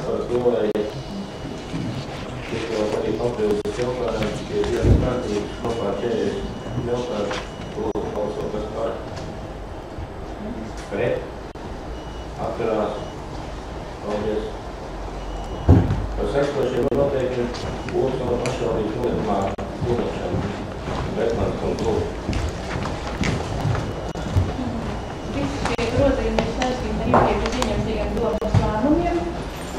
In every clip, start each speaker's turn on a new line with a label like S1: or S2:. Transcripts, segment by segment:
S1: par to, lai iekļaut arī papildus jautājumus pie dienas kārtības kopā 40 jautājumus. Lūdzu, balsot, kas par. Pret. Atturās. Paldies. Par sekošiem noteikumiem Ulsona pašvaldības nolikumā pieņemšanu. Betmans un Lūdzu.
S2: Visi šie grozījumi ir saistīti ar iepriekš pieņemtajiem domas lēmumiem.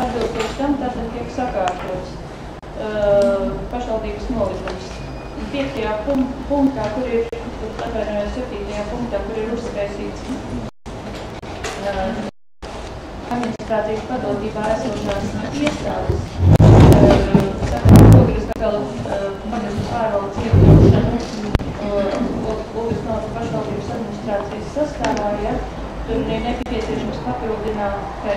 S2: Atbilstoši tam tātad tiek sakārtots pašvaldības nolikums. 5. punktā, kur ir, atvainojos 7. punktā, kur ir uzskaisīts administrācijas padotībā esošās iestādes, Ogres Gala pagastu pārvaldes iekļaušanu Ogres Gala pašvaldības administrācijas sastāvā, ja tur ir nepieciešams papildināt, ka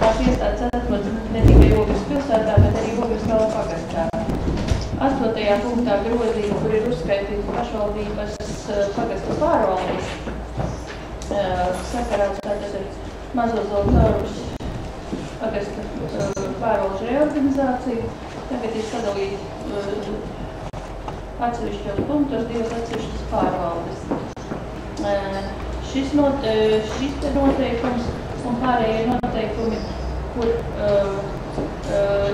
S2: tās iestādes atrodas ne tikai Ogres pilsētā, bet arī Ogres Gala pagastā. 8. punktā grozījumi, kur ir uzskaitīti pašvaldības pagastu pārvaldes sakarā tātad ar Mazo Zoltārus pagastu pārvaldes reorganizāciju. Tagad ir sadalīti atsevišķos punktos divas atsevišķas pārvaldes. Šis te noteikums un pārējie noteikumi, kur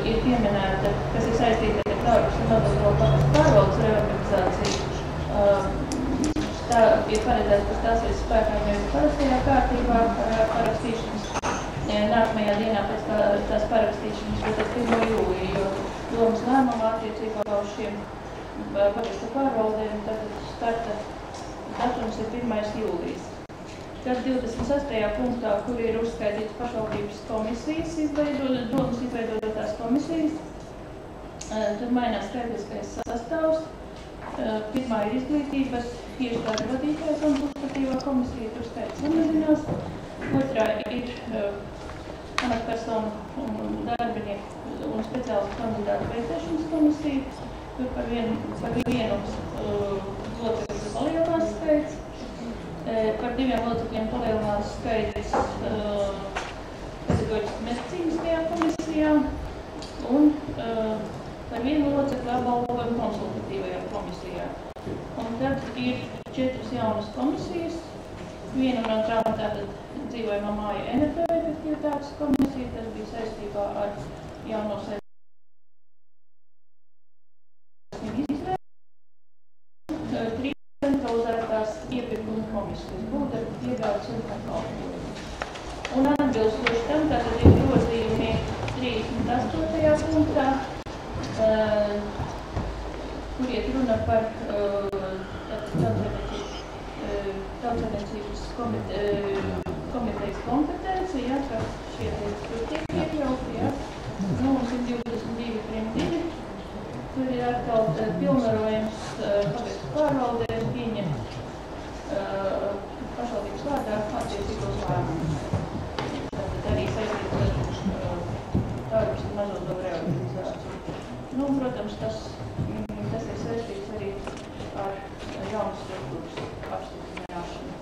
S2: ir pieminēta, kas ir saistīta ar Tārus un Mazo Zoltārus pārvaldes reorganizāciju, tā ir paredzēts, ka tās ir spēkā nevis parastajā kārtībā parakstīšanas nākamajā dienā pēc tās parakstīšanas, bet ar 1. jūliju, jo domas lēmumā attiecībā uz šiem pagastu pārvaldēm tātad starta datums ir 1. jūlijas. Tad 26. punktā, kur ir uzskaitīts pašvaldības komisijas domas izveidotās komisijas, tur mainās skaitliskais sastāvs. Pirmā ir izglītības iestāžu vadītāja konsultatīvā komisija, tur skaits samazinās. Otrā ir amatpersonu darbinieku un speciālistu kandidātu vērtēšanas komisija. Tur par vienu locekli palielinās skaits. Par 2 locekļiem palielinās skaits pedagoģiski medicīniskajā komisijā un par 1 locekli apbalvojumu konsultatīvajā komisijā. Un tad ir 4 jaunas komisijas. Viena no tām tātad dzīvojamā māja energoefektivitātes komisija, tas bija saistībā ar jauno saistības izvēli. 3 centralizētās iepirkuma komisijas, būvdarbu, piegādes un pakalpojumu. Un atbilstoši tam tātad ir grozījumi 38. punktā, kur iet runa par tautsaimniecības komitejas kompetenci, ja, ka šie tur tiek iekļauti, ja. Nu, un 122.2. Tur ir atkal pilnvarojums pagastu pārvaldēm pieņemt pašvaldības vārdā attiecīgos lēmumus. Tātad arī saistīts ar Tārus un Mazo Zoltārus reorganizāciju. Nu, protams, tas ir saistīts arī ar jaunas struktūras apstiprināšanu.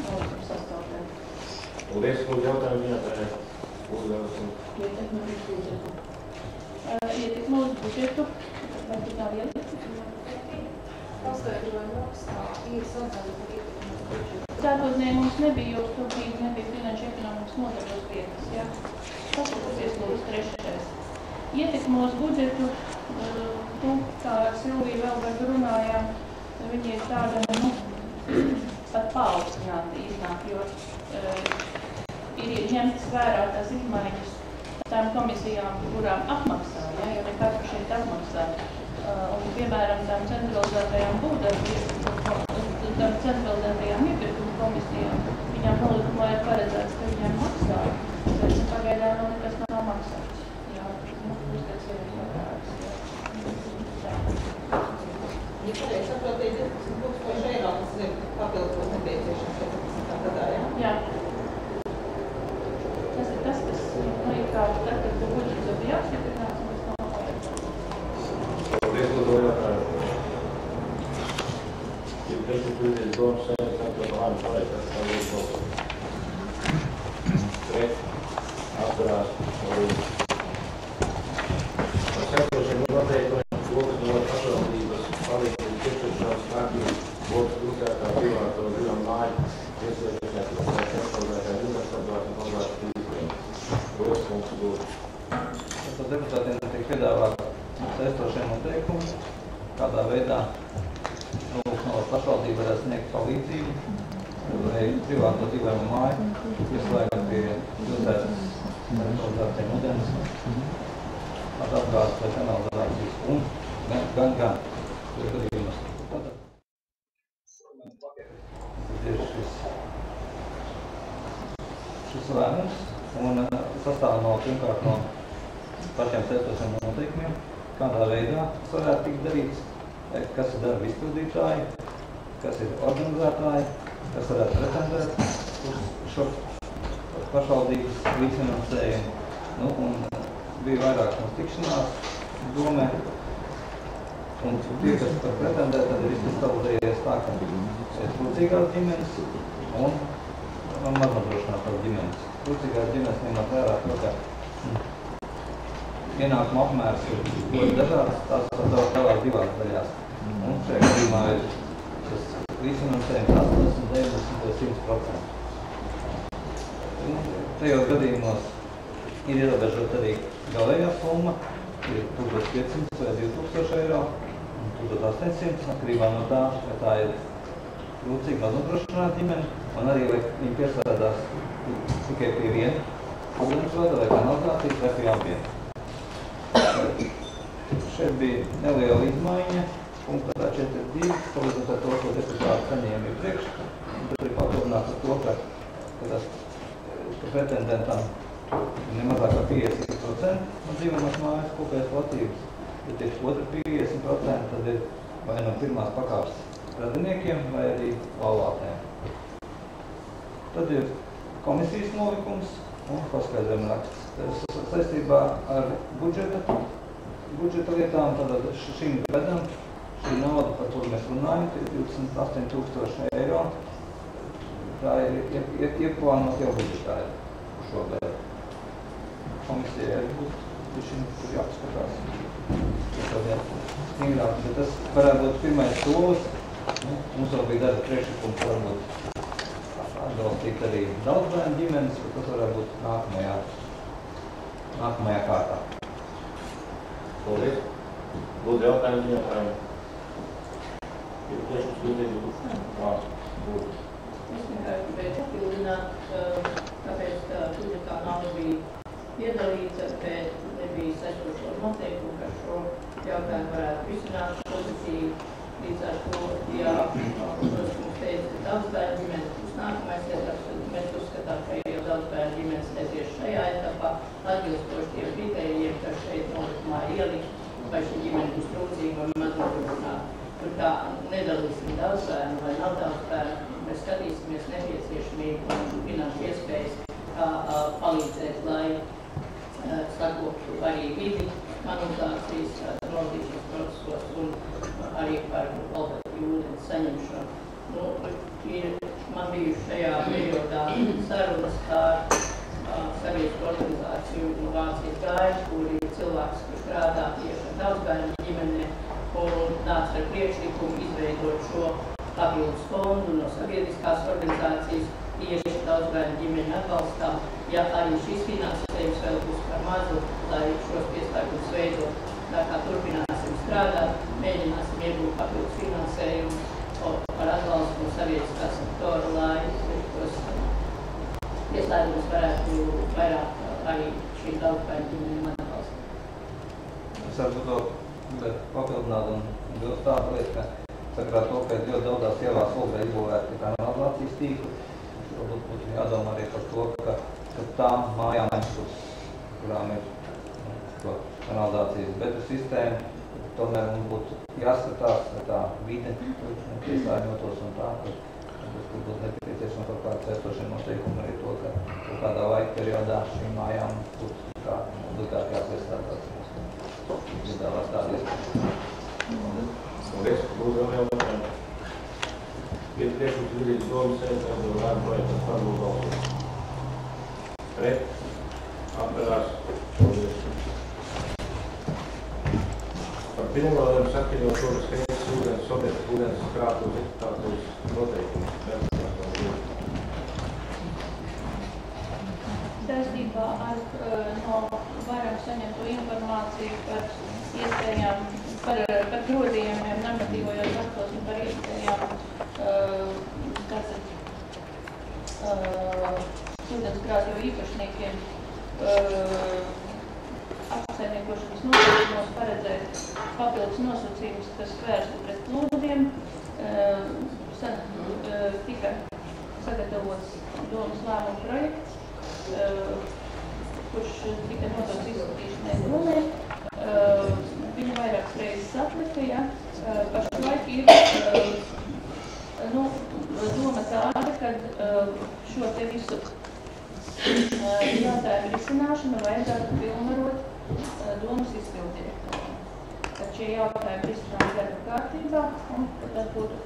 S2: Nolikuma sastāvdēļ.
S1: Paldies, lūdzu, jautājumu vietājai.
S2: Ietekme uz budžetu. Ietekme uz budžetu. Vai tik nav ietekme?
S3: Paskaidrojumu rakstā ir sadzēta ietekme uz budžetu.
S2: Sākotnēji mums nebija, jo tobrīd nebija finanšu ekonomikas nodaļas vietas, ja? Paskaties, lūdzu, 3. Ietekme uz budžetu, kā ar Silviju vēl runājām, viņi ir tāda, pat paaugstināta iznāk, jo ir ņemtas vērā tās izmaiņas tām komisijām, kurām apmaksā, ja, jo nekad šeit apmaksā. Un, piemēram, tām centralizētajām iepirkuma komisijām, viņām nolikumā ir paredzēts, ka viņām maksā, bet pagaidā nekas nav maksāts. Jā, uzskats ir jautājums.
S3: Ja pareizi saprotu, ir 12,000 eiro, tas ir papildus nepieciešams 14. gadā, jā?
S2: Jā. Tas ir tas, kas ir kā tad, kad budžets jau bija apstiprināts, un tas nav vajadzētu.
S1: Paldies, lūdzu, jautājumu. Ja pēc domas sēdes, tad par lēmu pareizi, tas tā lūdzu balsot. Pret. atcerās. Ar sekošiem noteikumiem Lokavas pašvaldības palikt līdz 15. naktī Lokas pilsētā privāto dzīvo māju iesaistoties nepauzētā investorās un pagājušas līdzekļiem. Otrs punkts būtu.
S4: Tad deputātiem tiek piedāvāt saistošie noteikumi, kādā veidā Lokavas pašvaldība varēs sniegt palīdzību vai privāto dzīvojumu māju, ieslēgt pie pilsētas nepauzētiem ūdens, apgādes vai kanalizācijas un gan gadījumus. Ir šis lēmums un sastāv no pirmkārt no pašiem saistošiem noteikumiem, kādā veidā tas varētu tikt darīts, kas ir darba izpildītāji, kas ir organizētāji, kas varētu pretendēt uz šo pašvaldības līdzfinansējumu. Nu, un bija vairāk mums tikšanās domē, un tie, kas par pretendēt, tad ir izkristalizējies tā, ka ir trūcīgās ģimenes un maznodrošinātās ģimenes. Trūcīgās ģimenes ņemot vērā to, ka ienākuma apmērs ir ļoti dažāds, tās var dalās divās daļās. Un šajā gadījumā ir šis līdzfinansējums 80, 90 vai 100%. Tajos gadījumos ir ierobežot arī galējā summa, ir 1500 vai 2000 eiro un 1800, atkarībā no tā, vai tā ir trūcīga maznodrošināta ģimene, un arī, vai viņi piestrādās tikai pie viena ūdensvada vai kanalizācijas vai pie abiem. Šeit bija neliela izmaiņa, punktā 4.2, salīdzinot ar to, ko deputāti saņēma iepriekš. Tad ir papildināts ar to, ka pretendentam ir nemazāk kā 50% no dzīvojamās mājas kopējas platības. Ja tieši otra 50%, tad ir vai no pirmās pakāpes radiniekiem, vai arī laulātēm. Tad ir komisijas nolikums un paskaidrojuma raksts. Saistībā ar budžeta lietām, tātad šim gadam, šī nauda, par kuru mēs runājam, ir 28 000 eiro. Tā ir ieplānot jau budžetā šo gadu. Komisijai arī būtu tur jāapskatās. Stingrāk, bet tas varētu būt pirmais solis. Mums vēl bija daži priekšlikumi, varbūt atbalstīt arī daudzbērnu ģimenes, bet tas varētu būt nākamajā kārtā.
S1: Paldies. Lūdzu, jautājums viņam. Ir tiešām studīgi būtu.
S3: Es vienkārši gribēju papildināt, kāpēc budžetā nauda bija iedalīta, bet nebija saistošo noteikumu, ka šo jautājumu varētu risināt pozitīvi. Līdz ar to, ja mums teica, ka daudzbērnu ģimenes būs nākamais etaps, tad mēs uzskatām, ka jau daudzbērnu ģimenes aizies šajā etapā, atbilstoši tiem kritērijiem, ka šeit nolikumā ielikt, vai šī ģimene būs trūcīga vai maznodrošināta. Tur tā nedalīsim daudzbērnu vai nav daudzbērnu, mēs skatīsimies nepieciešamību un finanšu iespējas, kā palīdzēt, lai sakoptu arī vidi, manipulācijas, noldīšanas procesos un arī par kvalitatīvu ūdens saņemšanu. Man bijuši šajā periodā sarunas ar sabiedrisku organizāciju no Vācijas Gaiļas, kur ir cilvēks, kurš strādā tieši ar daudzbērnu ģimenē un nāca ar priekšlikumu izveidot šo papildus fondu no sabiedriskās organizācijas tieši daudzbērnu ģimeņu atbalstām. Ja arī šis finansējums vēl būs par mazu, lai šos pieslēgumus veidot, tā kā turpināsim strādāt, mēģināsim iegūt papildus finansējumu par atbalstu no sabiedriskā sektora, lai tos pieslēgumus varētu vairāk arī šī daudzbērnu ģimeņu atbalstīt.
S4: Es varbūt papildināt un bilst tādu lietu, ka sakarā to, ka ļoti daudzās ielās Olgā izbūvēti kanalizācijas tīkli, varbūt būtu jādomā arī par to, ka tām mājām, kurām ir kanalizācijas bedru sistēma, tomēr mums būtu jāskatās, ka tā vide piesārņotos un tā, ka būtu nepieciešama kaut kāda saistošie noteikumi arī to, ka kaut kādā laika periodā šīm mājām būtu kā obligāti jāpiestrādāt. Izdāvās tādu iespēju.
S1: Paldies. Lūdzu, vēl jautājumu. Ir priekšlikums Viļģijas domas sēdē, lēmumu projekts par balsojumu. Pret. Atturās. Paldies. Par pirmo lēmumu saskaņot Ogres Kreisas ūdens objektu ūdens krātuves eksploatācijas noteikumus.
S2: Saistībā ar no varam saņemto informāciju par iespējām, par grozījumiem normatīvajos aktos un par iespējām ūdens krātuvu īpašniekiem apsaimniekošanas noteikumos paredzēt papildus nosacījumus, kas vērstu pret plūdiem. Tika sagatavots domas lēmuma projekts, kurš tika nodots izskatīšanai domē. Viņu vairākas reizes atlika, ja. Pašlaik ir doma tāda, ka šo te visu jautājumu risināšanu vajadzētu pilnvarot domas izpilddirektoram. Tad šie jautājumi risinās darba kārtībā un tad būtu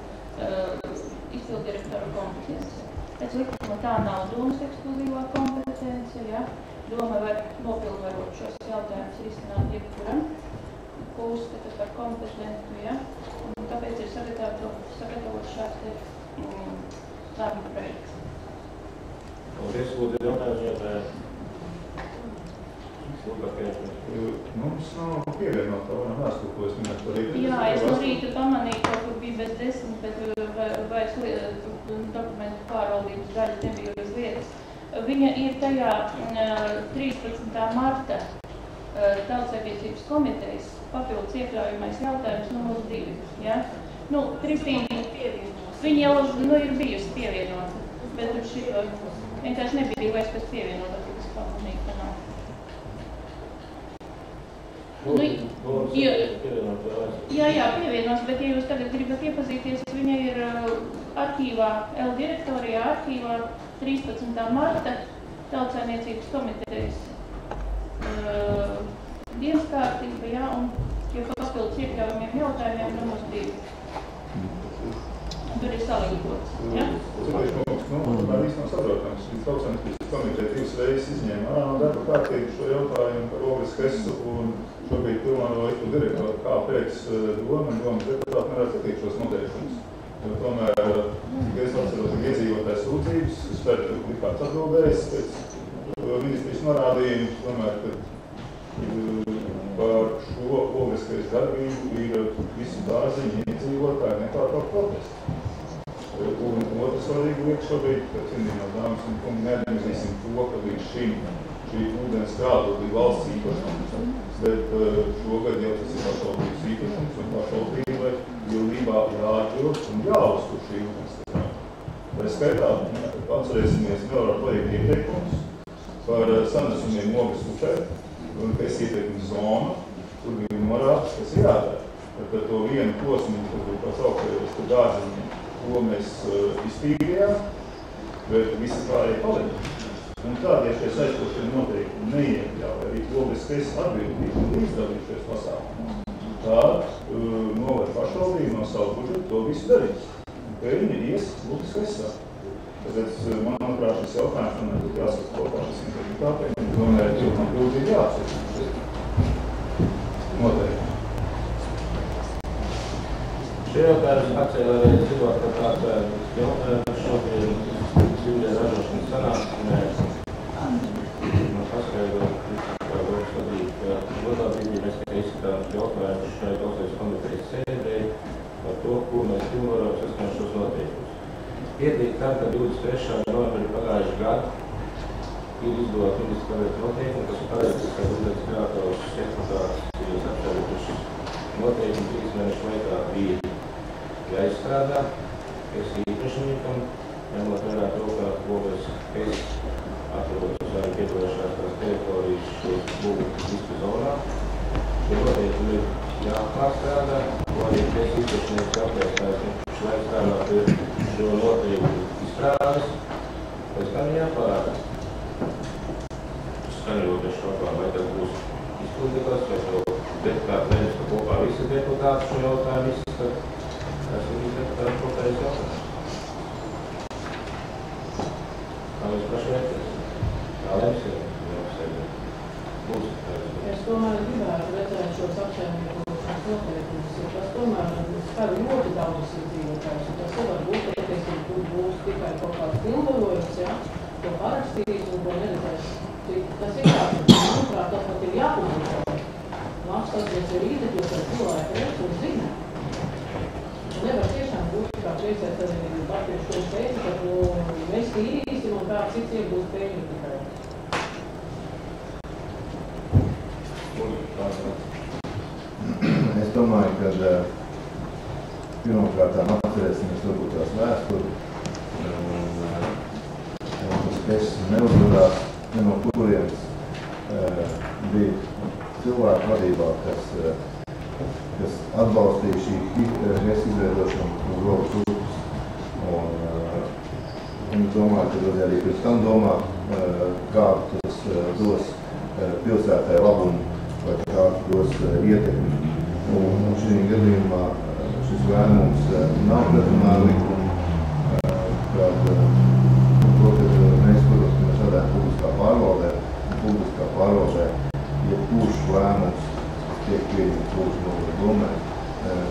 S2: izpilddirektora kompetence. Pēc likuma tā nav domas ekskluzīvā kompetence, ja. Doma var nopilnvarot šos jautājumus risināt jebkuram, ko uzskata par kompetentu, ja. Un tāpēc ir sagatavot šāds te lēmuma projekts.
S1: Paldies, lūdzu, jautājums jautājumu.
S5: Mums nav pievienotā vēstule, ko es minētu par rītu.
S2: Jā, es no rīta pamanīju, kur bija bez 10, bet vairs dokumentu pārvaldības daļa nebija uz vietas. Viņa ir tajā 13. marta Tautsaimniecības komitejas papildus iekļaujamais jautājums numurs 2. Ja? Kristīna, viņa jau ir bijusi pievienota, bet šito vienkārši nebija vairs pēc pievienota, tik es pamanīju, ka nav. Jā, pievienos, bet ja jūs tagad gribat iepazīties, viņa ir arhīvā, L-direktorijā arhīvā 13. marta Tautsaimniecības komitejas dienas kārtība, jā, un jau papildus iekļaujamiem jautājumiem numurs 2. Tur ir salīgots, jā?
S5: Tā īsti nav saprotams. Tautsaimniecības komiteja 2 reizes izņēma no darba kārtību šo jautājumu par Ogres Kresu un šobrīd pilnvaro direktoru, kāpēc domas deputāti nevar skatīt šos noteikumus. Jo tomēr, tikai es atceros, ka iedzīvotājs sūdzības, eksperti likāds atbildējis pēc ministrijas norādījumu, tomēr, ka par šo Ogres Kresu darbību ir visi dārziņi iedzīvotāji nepārtraukt protestu. Un otrs svarīgi lieta šobrīd, ka cienījumās dāmas un kungi neatzīsim to, ka līdz šim šī ūdens krātuve bija valsts īpašums, bet šogad jau tas ir pašvaldības īpašums un pašvaldībai pilnībā jāatbilst un jāuztur šī ūdens krātuve. Tā skaitā atcerēsimies vēl ar projektu ieteikumus par sanesumiem Ogres upē, un ka es ieteikumu zonu, kur bija norāds, kas ir jādara. Tad to vienu posmu, kas bija pasauktajos par dārziņiem, ko mēs iztīrījām, bet visi pārējie palika. Un tād, ja šie saistošie noteikumi neiekļauj arī Ogres Kreisas atbildību un līdzdalību pasākumus, tad novada pašvaldība no savu budžetu to visu darīs. Un peļņa ies Ogres Kreisā. Tāpēc, manuprāt, šis jautājums man būtu jāsaka kopā šis integritātei, un tomēr tilpam pilnīgi jāapsver. Noteikti.
S1: Šie jautājums atcēlēja dzīvot, ka tāds jautājums šobrīd dzīvē ražošanas sanāksmē man paskaidro, kā domas vadīt, ka godābīgi mēs tikai izskatām jautājumus šai Tautsaimniecības komitejas sēdē par to, ko mēs pilnvarojam saskaņot šos noteikumus. Piekrīt tam, ka 23. novembrī pagājuši gadu ir izdot ministrs kabineta noteikumu, kas paredz, ka ūdens krātuves eksploatācijas apšaubītas noteikumi 3 mēnešu laikā bija jāizstrādā, kas īpašniekam, ņemot vērā to, ka Ogres Kreisas atrodas uz arī piedalījušās tās teritorijas šo būvu visu zonā. Šie noteikumi ir jāpārstrādā, ko arī Kreisas īpašnieks jāpēstās, lai strādātu šo noteikumu izstrādes, pēc tam jāpārāda. Skaņoties šokā, vai tas būs izpildītās, vai to deputāti nevis, ka kopā visi deputāti šo jautājumu izskat. Tas ir deputāti kopējais jautājums. Kā jūs paši vērties? Kā lemsiet?
S3: Tas ir manuprāt, tas pat ir jāpublicē. Apskatoties ir līdzekļos ar cilvēku resursu zina. Nevar tiešām būt kā priecēt arī Latvijas šos teica, ka mēs tīrīsim un kāds cits iegūst peļņu tikai.
S1: Es domāju, ka pirmkārtām atcerēsimies varbūt tās vēsturi. Tas neuzvarās, ne no kurienes bija cilvēku vadībā, kas atbalstīja šī HES izveidošanu uz rokas upes. Un es domāju, ka arī pēc tam domā, kādu tas dos pilsētai labumu vai kādu dos ietekmi. Un šī gadījumā šis lēmums nav pretrunā ar likumu, kad mēs, protams, ka mēs vadām publiskā pārvaldē, ja kurš lēmums tiek pieņemts publiskā domē,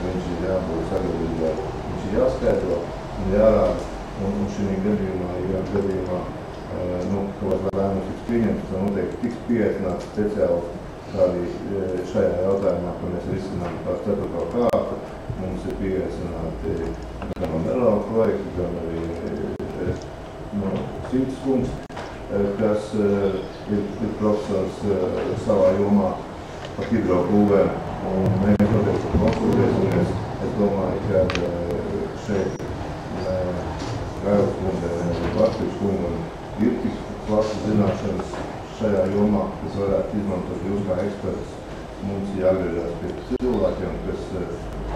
S1: viņš ir jābūt sagatavībā, viņš ir jāskaidro un jārāda. Un šī gadījumā, kāds lēmums tiks pieņemts, tad noteikti tiks pieaicināts speciāli arī šajā jautājumā, ko mēs risinām par 4. kārtu. Mums ir pieaicināti gan no Merlāva projekta, gan arī Cītas kungs, kas ir profesors savā jomā par hidrobūvēm. Un mēs noteikti konsultēsimies. Es domāju, ka šeit Railas kundze, Latvijas kungam ir tik plašas zināšanas šajā jomā, kas varētu izmantot jūs kā eksperts. Mums jāgriežās pie cilvēkiem, kas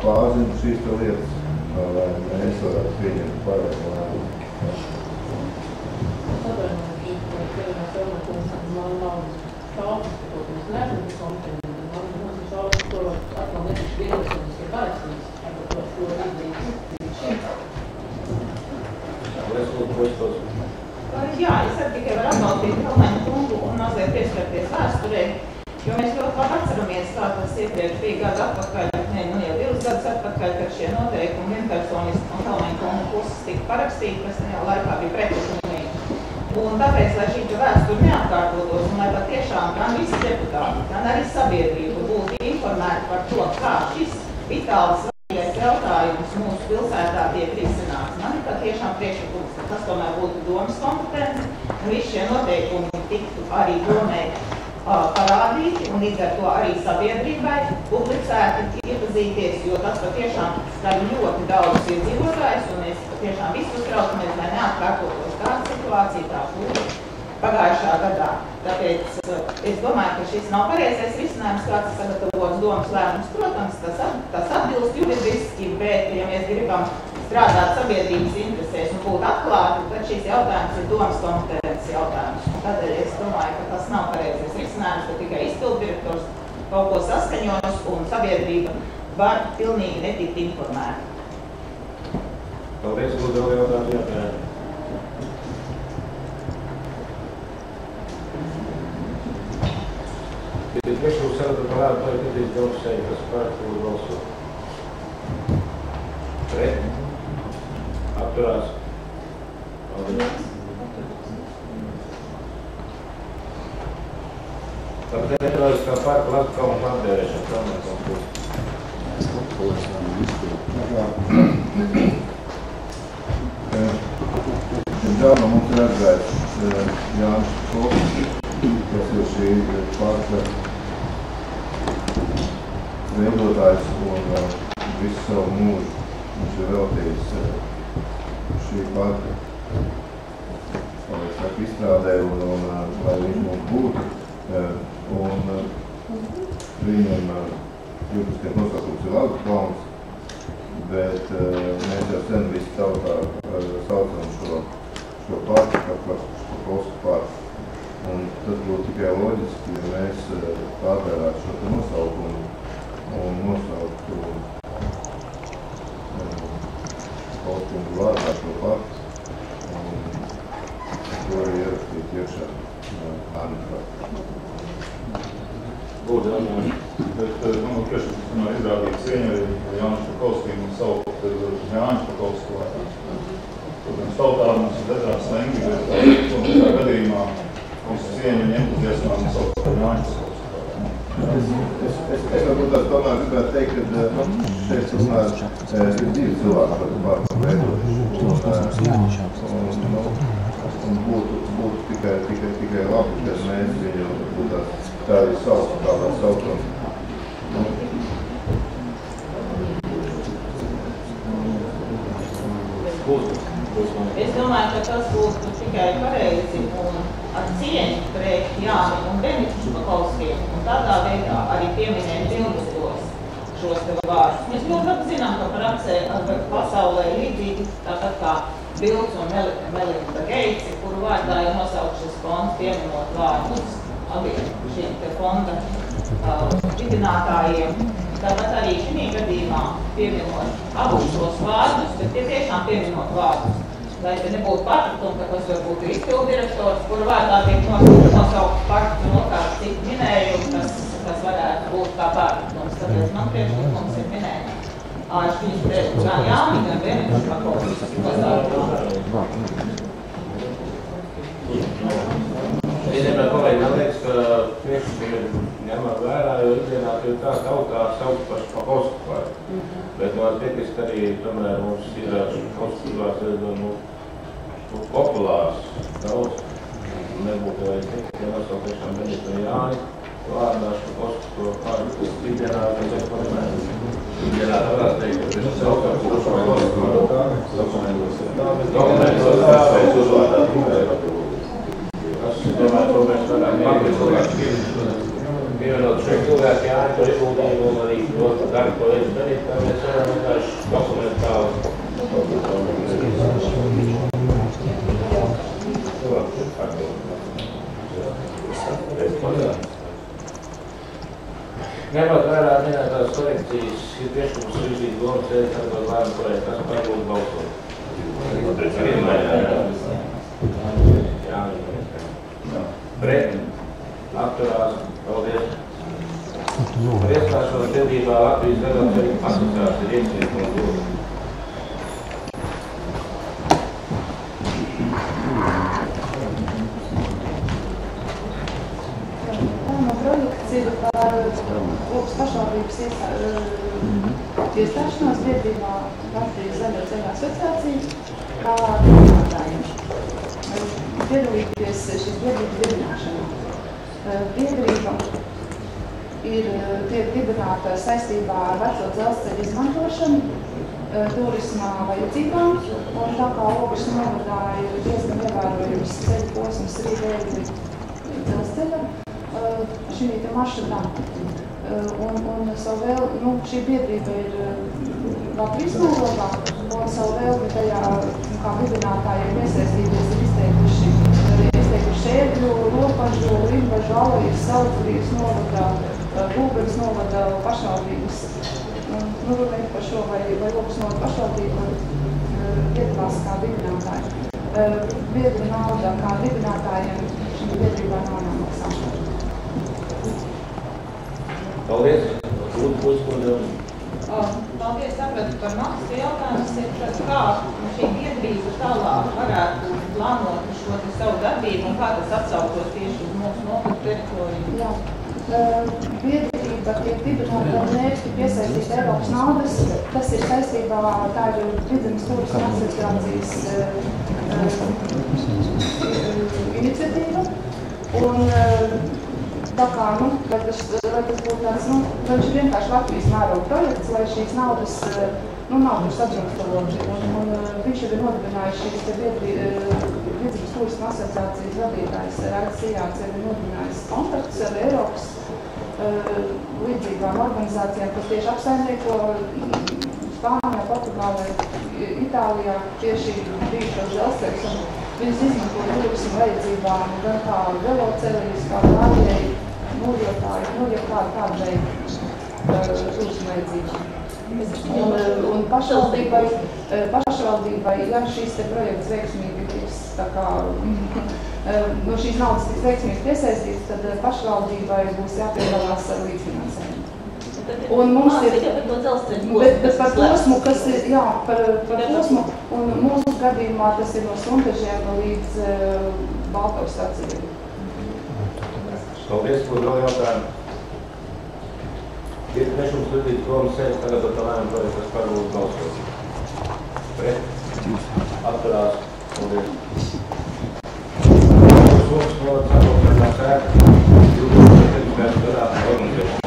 S1: pārzina šīs lietas, lai mēs varētu pieņemt pareizu lēmumu.
S3: Es atvainoju, ka mēs man nav šaubas, ka mēs neesam kompetenti. Mums ir šaubas, ko atkal netiks vienotības, ka parakstīts, ar to izdarīt šim. Jā, es arī tikai varu atbalstīt Kalnaņa kungu un mazliet pieskarties vēsturē, jo mēs ļoti labi atceramies, kā tas iepriekš bija gadu atpakaļ, jau 2 gadus atpakaļ, kad šie noteikumi vienpersoniski un Kalnaņa kungu puses tika parakstīti, kas tajā laikā bija pretlikumīgi. Un tāpēc, lai šī vēsture neatkārtotos un lai patiešām gan visi deputāti, gan arī sabiedrība būtu informēti par to, kā šis vitāls jautājums mūsu pilsētā tiek risināts. Man ir patiešām priekšlikums, ka tas tomēr būtu domas kompetence, un visi šie noteikumi tiktu arī domē parādīti, un līdz ar to arī sabiedrībai publicēti iepazīties, jo tas patiešām skar ļoti daudz iedzīvotājus, un mēs patiešām visu uztraucamies, lai neatkārtotos tāda situācija, tā būtu pagājušā gadā. Tāpēc es domāju, ka šis nav pareizais risinājums, kāds sagatavots domas lēmums. Protams, tas atbilst juridiski, bet, ja mēs gribam strādāt sabiedrības interesēs un būt atklāti, tad šis jautājums ir domas kompetences jautājums. Tādēļ es domāju, ka tas nav pareizais risinājums, ka tikai izpilddirektors kaut ko saskaņos un sabiedrība var pilnīgi netikt informēta.
S1: Paldies, lūdzu, vēl jautājumu jāpērē. Priekšlikums sagatavot par lēmumu par Idrīs Galvsēju, kas par kuru balso. Pret. Atturās. Paldies. Tāpēc netrādiskā pārka Latvijas kalnu plantērēšana Kalnaņa kungu. Dāma mums ir atgājis Jānis Koks, kas ir šī pārka veidotājs un visu savu mūžu viņš ir veltījis šī parka izstrādē un lai viņš mums būtu. Un viņam jūtiskiem nosaukums ir Latvijas kalns, bet mēs jau sen visi tautā saucam šo parku par Špakovsku parku. Un tas būtu tikai loģiski, ja mēs pārvērētu šo nosaukumu un nosauktu Špakovsku vārdā šo parku un to arī ierakstīt iekšā Ānijas.
S5: Lūdzu, bet man priekšlikums izrādīt cieņu arī Jānis Špakovskim un saukt Jānis Špakovsku vārdā. Protams, tautā mums ir dažādi slengi, bet tā gadījumā visu cieņu un entuziasmām sauc par Jāņu.
S6: Es varbūt tomēr gribētu teikt, ka šeit tomēr ir divi cilvēki, par veidojuši. Un būtu tikai labi, ka mēs viņu tā arī saucam.
S3: Es domāju, ka tas būtu tikai pareizi un ar cieņu pret Jāni un Benitu Špakovskiem un tādā veidā arī pieminēt bildes šos te vārdus. Mēs ļoti labi zinām, ka praksē pasaulē līdzīgi tāpat kā Bilds un Melinda Geitsi, kuru vārdā ir nosaukt šis fonds pieminot vārdus abiem šiem te fonda dibinātājiem. Tāpat arī šī gadījumā pieminot abus šos vārdus, bet tie tiešām pieminot vārdus. Lai te nebūtu pārpratumi, ka tas varbūt ir izpildirektors, kuru vārdā tiek nosaukt faktu un okārt citu minējumu, kas varētu būt kā pārpratums. Tāpēc man priekšlikums ir minēt viņus priekšlikums gan Jāni, gan Benitu Špakovskas.
S1: Vienmēr kolēģi, man liekas, ka priekšlikumi ir ņemot vērā, jo ikdienā ir tā tautā sauc par Špakovsku vārdu. Bet man piekrist arī, tomēr mums ir Špakovskas vārds populārs daudz. Nebūtu vajag teikt, ja nosaukt tiešām Benitu un Jāni vārdā Špakovsku vārdu, kas ikdienā ir padomēta. Ikdienā tā varētu teikt, ka tas saukās Špakovsku dokumentos Es domāju, to mēs varētu pievienot šeit cilvēki Jāni to ieguldījumu un arī to darbu, ko viņš darīt, kā mēs varam vienkārši dokumentāli. Ņemot vērā minētās korekcijas, ir priekšlikums izvīt domas sēdēt atdot lēmumu projektu, kas par būtu balsot. Pret, atturās, paldies. Par iestāšanos bildībā Latvijas Veloceļu asociācija iekšnieks un dod.
S7: Projekts ir par Ogas pašvaldības iestāšanos biedrībā Latvijas Veloceļu asociācija kā dibinātājiem. Piedalīties šīs biedrības dibināšanā. Biedrība tiek dibināta saistībā ar veco dzelzceļa izmantošanu, turismā vajadzībām, un tā kā Ogas novadā ir diezgan ievērojams ceļu posms Rīga-Ēgli dzelzceļa šī maršrutā. Un savu vēl, šī biedrība ir Latvijas novadā, un savu vēlmi tajā kā dibinātājiem iesaistīties ir izteikuši Ēgļu, Ropažu, Limbažu, Alijas, Saucurības novada, Gulbenes novada pašvaldības. Runājot par šo vai Ogas novada pašvaldību piedalās kā dibinātāji. Biedru nauda kā dibinātājiem šim biedrībā nav jāmaksā.
S1: Paldies!
S3: Paldies, sapratu par maksas jautājumus. Kā šī biedrība tālāk varētu plānot šo savu darbību un kā tas atsauktos tieši uz mūsu novadu teritoriju?
S7: Jā. Biedrība tiek dibināta ar mērķi piesaistīt Eiropas naudas. Tas ir saistībā, tā ir Vidzemes turisma asociācijas iniciatīva. Un tā kā, lai tas būtu tāds, viņš ir vienkārši Latvijas mēroga projekts, lai šīs naudas nav tur sadrumstaloši. Un viņš jau ir nodibinājis šīs Vidzemes turisma asociācijas vadītājs Raids Sijāns ir nodibinājis kontaktus ar Eiropas līdzīgām organizācijām, kas tieši apsaimnieko Spānijā, Portugālē, Itālijā tieši bijušos dzelzceļus. Viņas izmanto turismu vajadzībām gan kā veloceļus, kā pārējai mūļotāji, jau kāda veida turismu vajadzībām. Un pašvaldībai, ja šīs te projekts veiksmīgi tiks, tā kā no šīs naudas tiks veiksmīgi piesaistīts, tad pašvaldībai būs jāpiedalās ar līdzfinansējumu. Un mums ir, bet par posmu, kas ir, jā, par posmu, un mūsu gadījumā tas ir no Sundažiem līdz Baltavas stacijai.
S1: Paldies, būs vēl jautājumi. Ir priekšums lidīt domas sēdes tagad ar lēmumu projektu, kas pārbūt balsot. Pret. Atturās. Paldies. Somas valodas atbalstā sēdi. 2017. gadā organizēšanas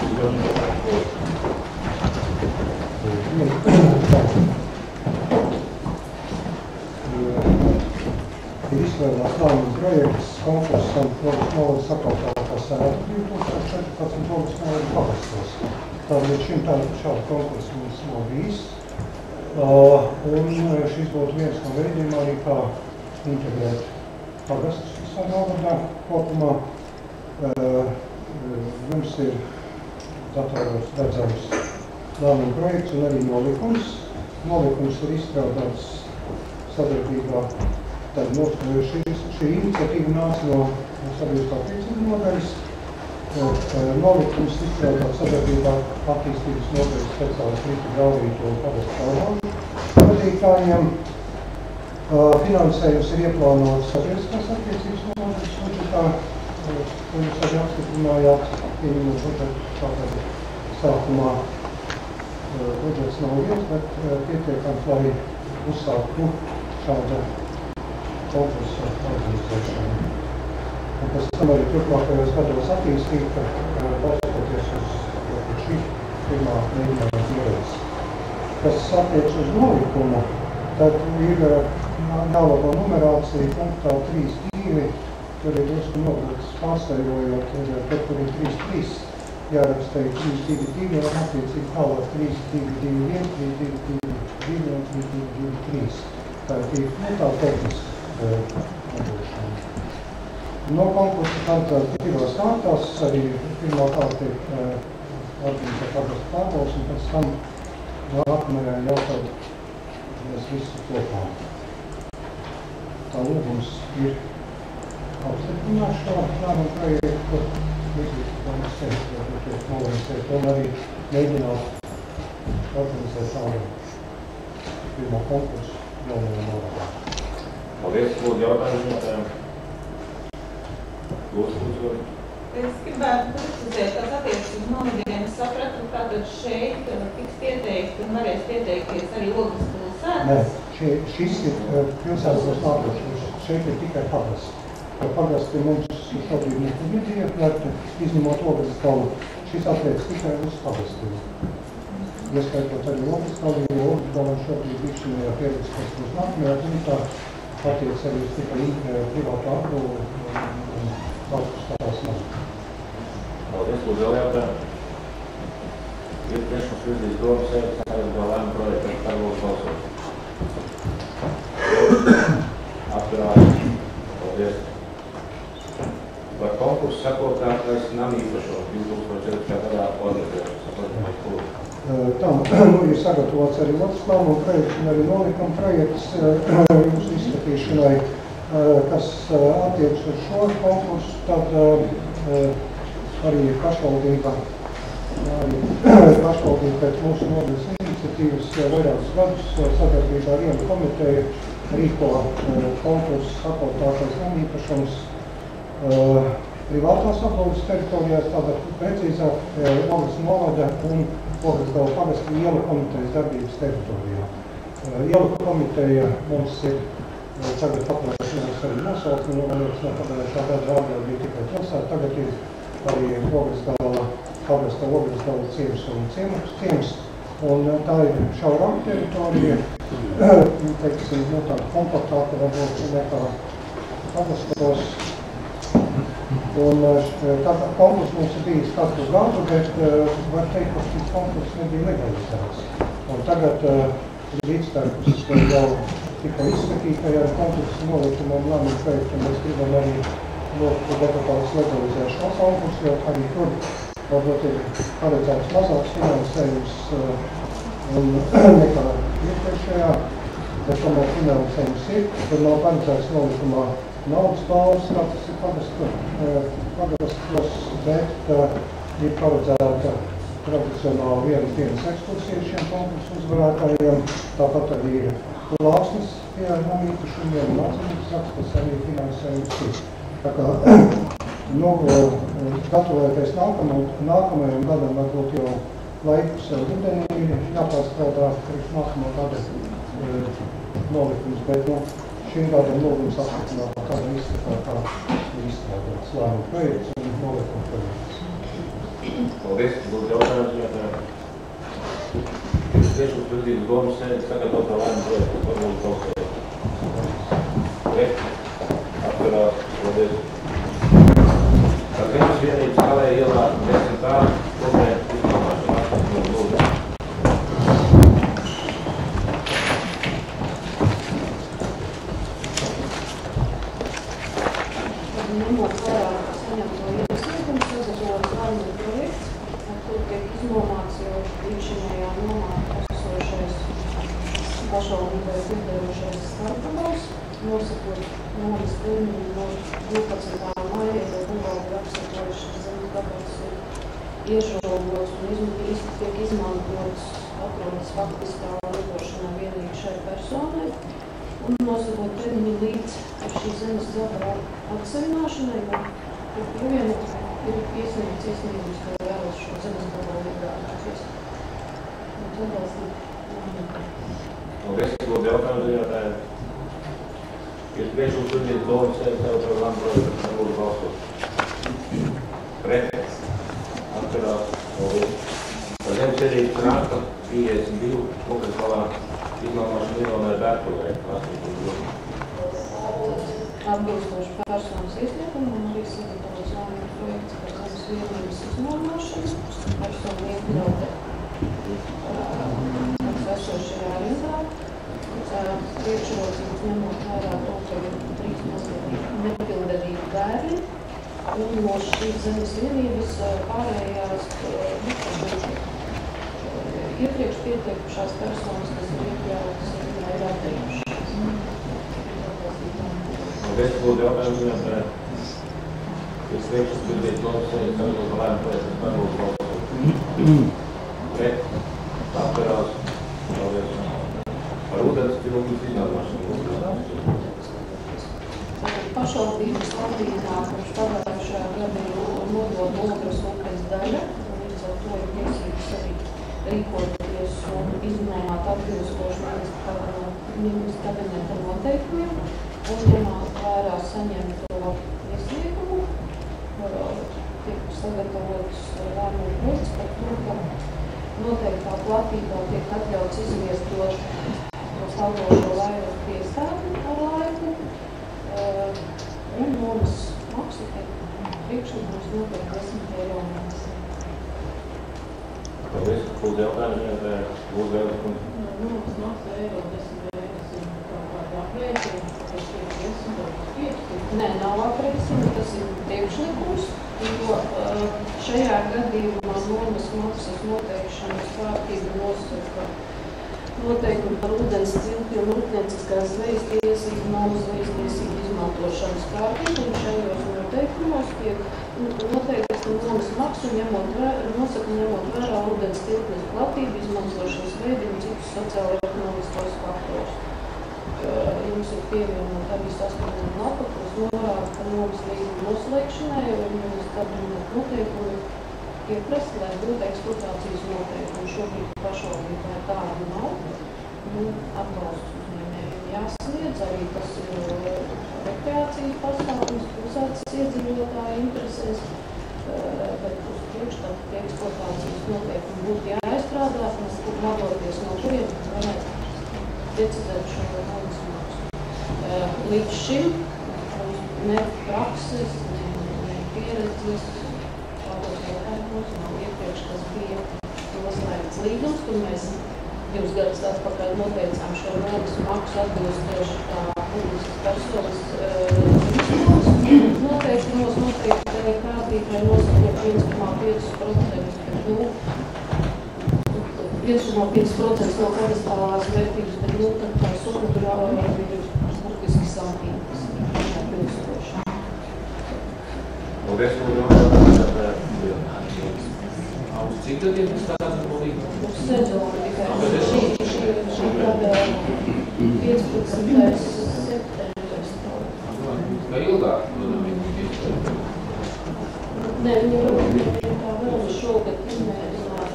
S8: Ir izvēlēts lēmuma projekts konkursam Logas novadas sakārtotā sēta 2014. Logas novadas pavastos. Tātad šim šādu konkursu mums nav bijis. Un šis būtu viens no veidiem arī kā integrēt pagastus visā novadā kopumā. Mums ir datoros redzams lēmuma projekts un arī nolikums. Nolikums ir izstrādāts sadarbībā. Tad šī iniciatīva nāca no sabiedriskā priekšlikuma nodaļas. Nolikums izstrādāts sadarbībā attīstības nodaļas speciālistu Ritu Graurītu un pagastu pārvaldu vadītājiem. Finansējums ir ieplānots sabiedriskās attiecības nodaļas budžetā, ko jūs arī apstiprinājāt, pieņemot budžetu. Tātad sākumā budžets nav viens, bet pietiekams, lai uzsāktu šāda konkursa organizēšanu. Un pēc tam arī turpmākajos gados attīstīt, balstoties uz šī pirmā mēģinājuma pieredzes. Kas attiec uz nolikumu, tad ir jālabo numerācija punktā 3.2, tur ir drusku nobraucis pārsteigojot, tur ir 3.3, jāraksta 3.2.2 un attiecīgi tālāk 3.2.2.1, 3.2.2.2 un 3.2.2.3. Tā ir tā tehniska nodrošana. No konkursa kandidāti divās kārtās, arī pirmā kārta ir organizēt pagastu pārbaudas, un pēc tam nākamajā jautāt mēs visu kopā. Tā lūgums ir apstiprināt šo lēmumu projektu, izglītības novaicēt un arī mēģināt organizēt tādu pirmo konkursu jaunajā novadā.
S1: Paldies, lūdzu jautājumu. Lūdzu.
S9: Es gribētu precizēt, kas attiecas uz novadiem. Es sapratu, tātad šeit tiks pieteikti un varēs pieteikties arī Logas pilsētas.
S8: Nē, šis ir pilsētas nākošais. Šeit ir tikai pagasts. Pagasti mums šobrīd nebija iekļauti, izņemot Logas galu. Šis attiecas tikai uz pagastiem. Ieskaitot arī Logas galu, jo Logas galu šobrīd višķinājā pieredze, kas būs nākamajā punktā, attiec arī tikai privātu apgūvu un valsts tās nav.
S1: Paldies, lūdzu vēl jautājumu. Ir priekšums virzīt domas sēdes, tagad vēl lēmumu projektu ar pārvaldes balsošanu. Atturās. Paldies. Par konkursu sekotājs nam īpašo 2014. gadā organizēšanas.
S8: Tam ir sagatavots arī otrs lēmuma projekts un arī nolikuma projekts jūsu izskatīšanai, kas attiec uz šo konkursu, tad arī pašvaldība pēc mūsu nodaļas iniciatīvas vairākus gadus sadarbībā ar vienu komiteju rīko konkursu sakotātais namīpašums privātās apvaldes teritorijās, tātad precīzāk Logas novada un Logasgalu pagastu ielu komitejas darbības teritorijā. Ielu komiteja mums ir tagad paplašinās arī nosaukumi, no pagājušā gada rādījā bija tikai pilsēta, tagad ir arī Logasgala pagasta Logasgalu ciems un ciems, un tā ir šaurāka teritorija, teiksim, no tāda kompaktāka varbūt nekā pagastos. Un tātad konkurss mums ir bijis katru gadu, bet var teikt, ka šis konkurss nebija legalizēts. Un tagad līdztekus jau tika izskatītajā konkursu nolikumā un lēmumu projektu, mēs gribam arī lūgt deputātus legalizēt šo konkursu, jo arī tur varbūt ir paredzēts mazāks finansējums nekā iepriekšējā, bet tomēr finansējums ir, tur nav paredzēts nolikumā naudas balvas, kā tas ir pagastos, bet ir paredzēta tradicionāli vienas dienas ekskursija šiem konkursu uzvarētājiem. Tāpat arī ir plāksnes pie namīpašumiem un atzīmes raksts, kas arī finansējums ir. Tā kā Nu, gatavoties nākamajam gadam, varbūt jau laikus rudenī jāpārstrādā priekš nākamo gada nolikums, bet šim gadam lūgums apstiprināt kāda izskatā, kā izstrādāts lēmumu projekts un nolikuma projekts.
S1: Paldies, būtu jautājums, jo priekšlikums Virzības domas sēdi sagatavotā lēmumu projektu, varbūt balsojot. Pret, atkarās, paldies. Ar zemes vienības Kalē ielā 10. problēma izmāmāšana no lūdzu.
S10: Ņemot vērā saņemto iesniegumu, sagatavots lēmumu projekts, ar kuru tiek iznomāts jau līdzinējā nomā esošais pašvaldībai piederošais starpgabals, nosakot nomas termiņu no 12. maija, jo pavaldu apsakojušas zemes gabals ir iežogots un tiek izmantots atrodas faktiskā lietošanā vienīgi šai personai, un nosakot termiņu līdz šī zemes gabala atsevināšanai, jo vien ir iesniegts iesniegums, ka vēlas šo zemes gabalu iegādāties. Un tad
S1: Paldies, lūdzu jautājumu ziņotāju. Ir priekšlikums Virzības domas sēdi sagatavotā lēmumu projektu, ar lūdzu balsot. Pret, atkarās, paldies. Par zemes vienības Rāka 52 konkrētvalā izmāmāšana Ilonai Bērtulē.
S10: Atbilstoši personas iesniegumam arī sagatavots lēmumu projekts par zemes vienības izmāmāšanu. Persona iekļauta esošajā rindā. Priekšrocības ņemot vērā to, ka ir 3 nepilngadīgi bērni, un no šīs zemes vienības pārējās iepriekš pieteikušās personas, kas ir iekļautas, ir atdarījušās.
S1: Paldies, lūdzu jautājumu ziņotāju. Ir priekšlikums Virzības domas sēdi sagatavotā lēmumu projektu, ar lūdzu balsot. Pret, atkarās, paldies. Par ūdens tilpnes izmāmāšanu.
S10: Pašvaldības valdībā kurš pagājušajā gadā nodod Ogres upes daļa, un līdz ar to ir tiesības arī rīkoties un izmāmāt atbilstoši ministra kabineta noteikumiem, un ņemot vērā saņemto iesniegumu, tiek sagatavots lēmumu projekts par to, ka noteiktā platībā tiek atļauts izviestot saldošo vairogu piestādi ar laiku, un nomas maksu tiek priekšlikums notiek 10 eiro mēnesī.
S1: Paldies, lūdzu jautājumu ziņotāju. Lūdzu jautājumu.
S3: Nomas maksa eiro 10 mēnesī kaut kādā aprēķina, kas tiek 10 vai 5.
S10: Nē, nav aprēķina, tas ir priekšlikums, jo šajā gadījumā nomas maksas noteikšanas kārtība nosaka noteikumi par ūdens ciltiem rūpnieciskās zvejas tiesību, nomas zvejas tiesību izmantošanas kārtību, un šajos noteikumos tiek noteikts nomas maksu ņemot vērā ūdens ciltnes platību, izmantošanas veidu un citus sociāli-ekonomiskos faktorus. Jums ir pievienot arī saskaņot lapa, kas norāda, ka nomas līguma noslēgšanai un nomas kabineta noteikumi pieprasa, lai būtu eksploatācijas noteikumi. Šobrīd pašvaldībai tādu nav. Atbalsts uzņēmējiem jāsniedz, arī tas ir rekreācijas pasākums, pilsētas iedzīvotāju interesēs, bet uz priekšu tātad eksploatācijas noteikumi būtu jāizstrādā, mēs vadoties no kuriem varētu precizēt šo nomas maksu. Līdz šim ne prakses, ne pieredzes, nav iepriekš, kas bija noslēgts līgums, kur mēs 2 gadus atpakaļ noteicām šo nomas maksu atbilstoši kā publiskas personas noteikumos noteikti kārtībai nosakot 5,5%, bet 5,5% no kadastrālās vērtības, bet tad tā summa tur ir burtiski santīgas. Atbilstoši.
S1: Paldies, lūdzu. Uz cik gadiem tas tāds ir līgums?
S10: Uz sezonu tikai. Šī gada 15. septembris.
S1: Vai ilgāk?
S10: Nē, viņi varbūt tā vēl šogad izmēģināt,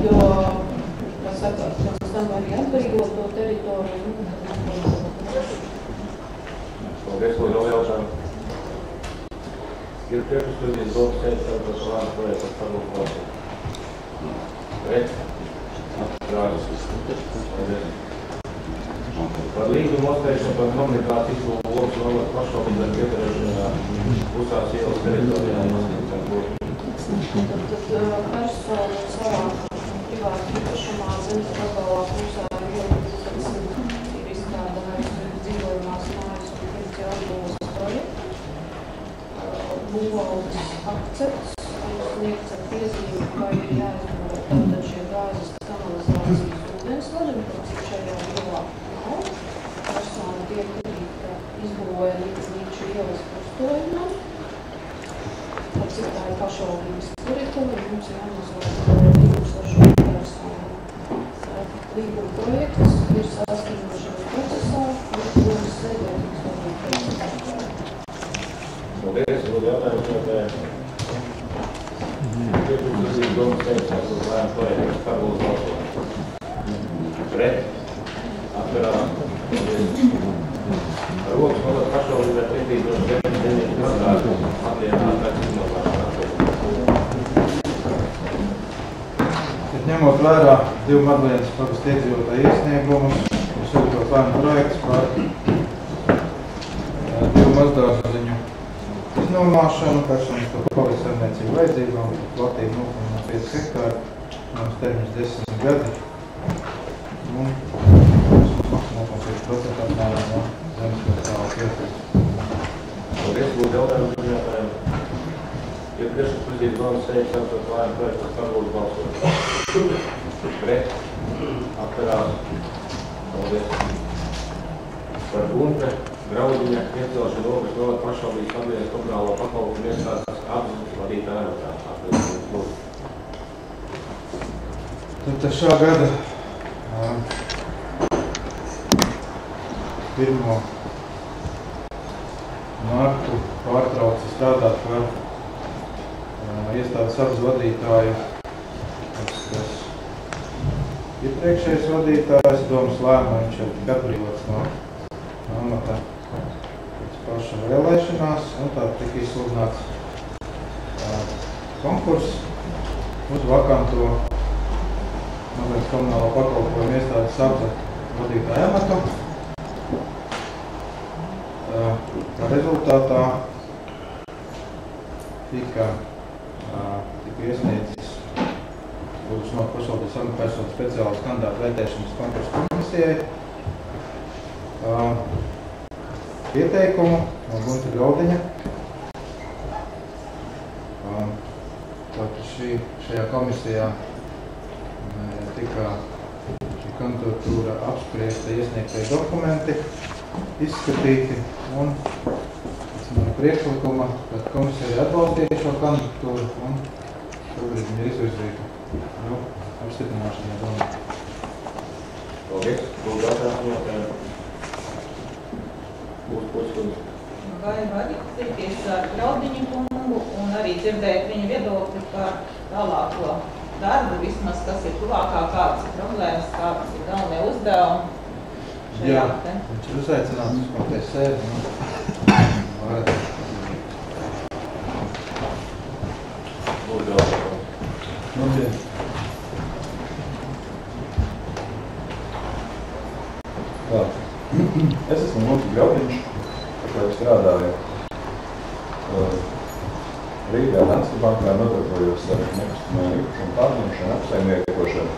S10: jo, kā sakāt, pēc tam arī atbrīvot to teritoriju.
S1: Paldies, lūdzu, vēl jautājumu. Ir priekšstudijas domas teikt, ka tas lēma projekts ar padomu valstu. Pret? Atturās. Paldies. Par līgumu noteikšanu par komunikāciju izlūku lokas novada pašvaldību ar ieturēšanā Pusās ielas teritorijā noslīdam būtu.
S10: Tad persona savā privāti īpašumā zemes gabalā Pusā iela 12 ir izstrādājusi dzīvojumās mājas un pirci atbūves projektu. Būvvaldes akcepts un sniegts ar piezīmi, vai ir jāizbūvē tātad šie gāzes kanalizācijas ūdensvadi, kas ir šajā ielā nav. Persona tiek izbūvēja līdz Līču ielas pustojumam. Cik tā ir pašvaldības teritorija, mums ir jānozvada līgums ar šo personu. Līguma projekts ir saskaņošanas procesā, un sēdētības vadīt.
S1: Paldies, lūdzu, jautājums jautājumu. Priekšstudijas domas teikt, ka tas lēma projekts par padomu valstu. Pret? Atturās. Ar rokas novada pašvaldību ar 39 kvadrātu atlienāt ar
S11: Ņemot vērā divu Madlienas pagasta iedzīvotāju iesniegumus, ir sagatavots lēmuma projekts par divu mazdārziņu iznomāšanu, personīsko pavadsaimniecību vajadzībām, platību 0,5 hektāru, mums termiņš 10 gadi, un 0,5% apmērā no zemes kapitāla piesaistības.
S1: Paldies, lūdzu, jautājumu. Ir priekšstudijas domas teikt, ka tas lēma projekts par padomu valstu. Pret? Atturās. Paldies. Par Gunte, Graudiņa, iecelšanu rokas novada pašvaldības Latvijas komunālo pakalpojumu iestādes apziņas vadītāja amatā.
S11: Tad šā gada 1. martu pārtrauca strādāt par iestādes apziņas vadītāju. Iepriekšējais vadītājs domas lēma, viņš ir tik atbrīvots no amata pēc paša vēlēšanās, un tā tika izsludināts konkurss uz vakanto Latvijas komunālo pakalpojumu iestādes apziņas vadītāju amatu. Rezultātā tika iesniedzis lūdzu no pašvaldības amatpersonu speciālas kandidātu vērtēšanas konkursu komisijai pieteikumu no Gunta Graudiņa. Tātad šajā komisijā tika šī kandidatūra apspriesta, iesniegtie dokumenti izskatīti un pēc mana priekšlikuma, kad komisija atbalstīja šo kandidatūru un šobrīd viņa izvirzīta apstiprināšanai domā.
S1: Paldies. Lūdzu, jautājumu.
S9: Vai var tikties ar Graudiņu kungu un arī dzirdēt viņa viedokli par tālāko darbu, vismaz kas ir tuvākā, kādas ir problēmas, kādas ir galvenie uzdevumi?
S11: Jā, viņš ir uzaicināts uz komitejas sēdi.
S1: Lūdzu, jautājumu.
S11: Labdien!
S5: Es esmu Gunta Graudiņš, kā strādāju Rīgā Danske bankā, nodarbojos ar nekustamā īpašumu pārņemšanu, apsaimniekošanu.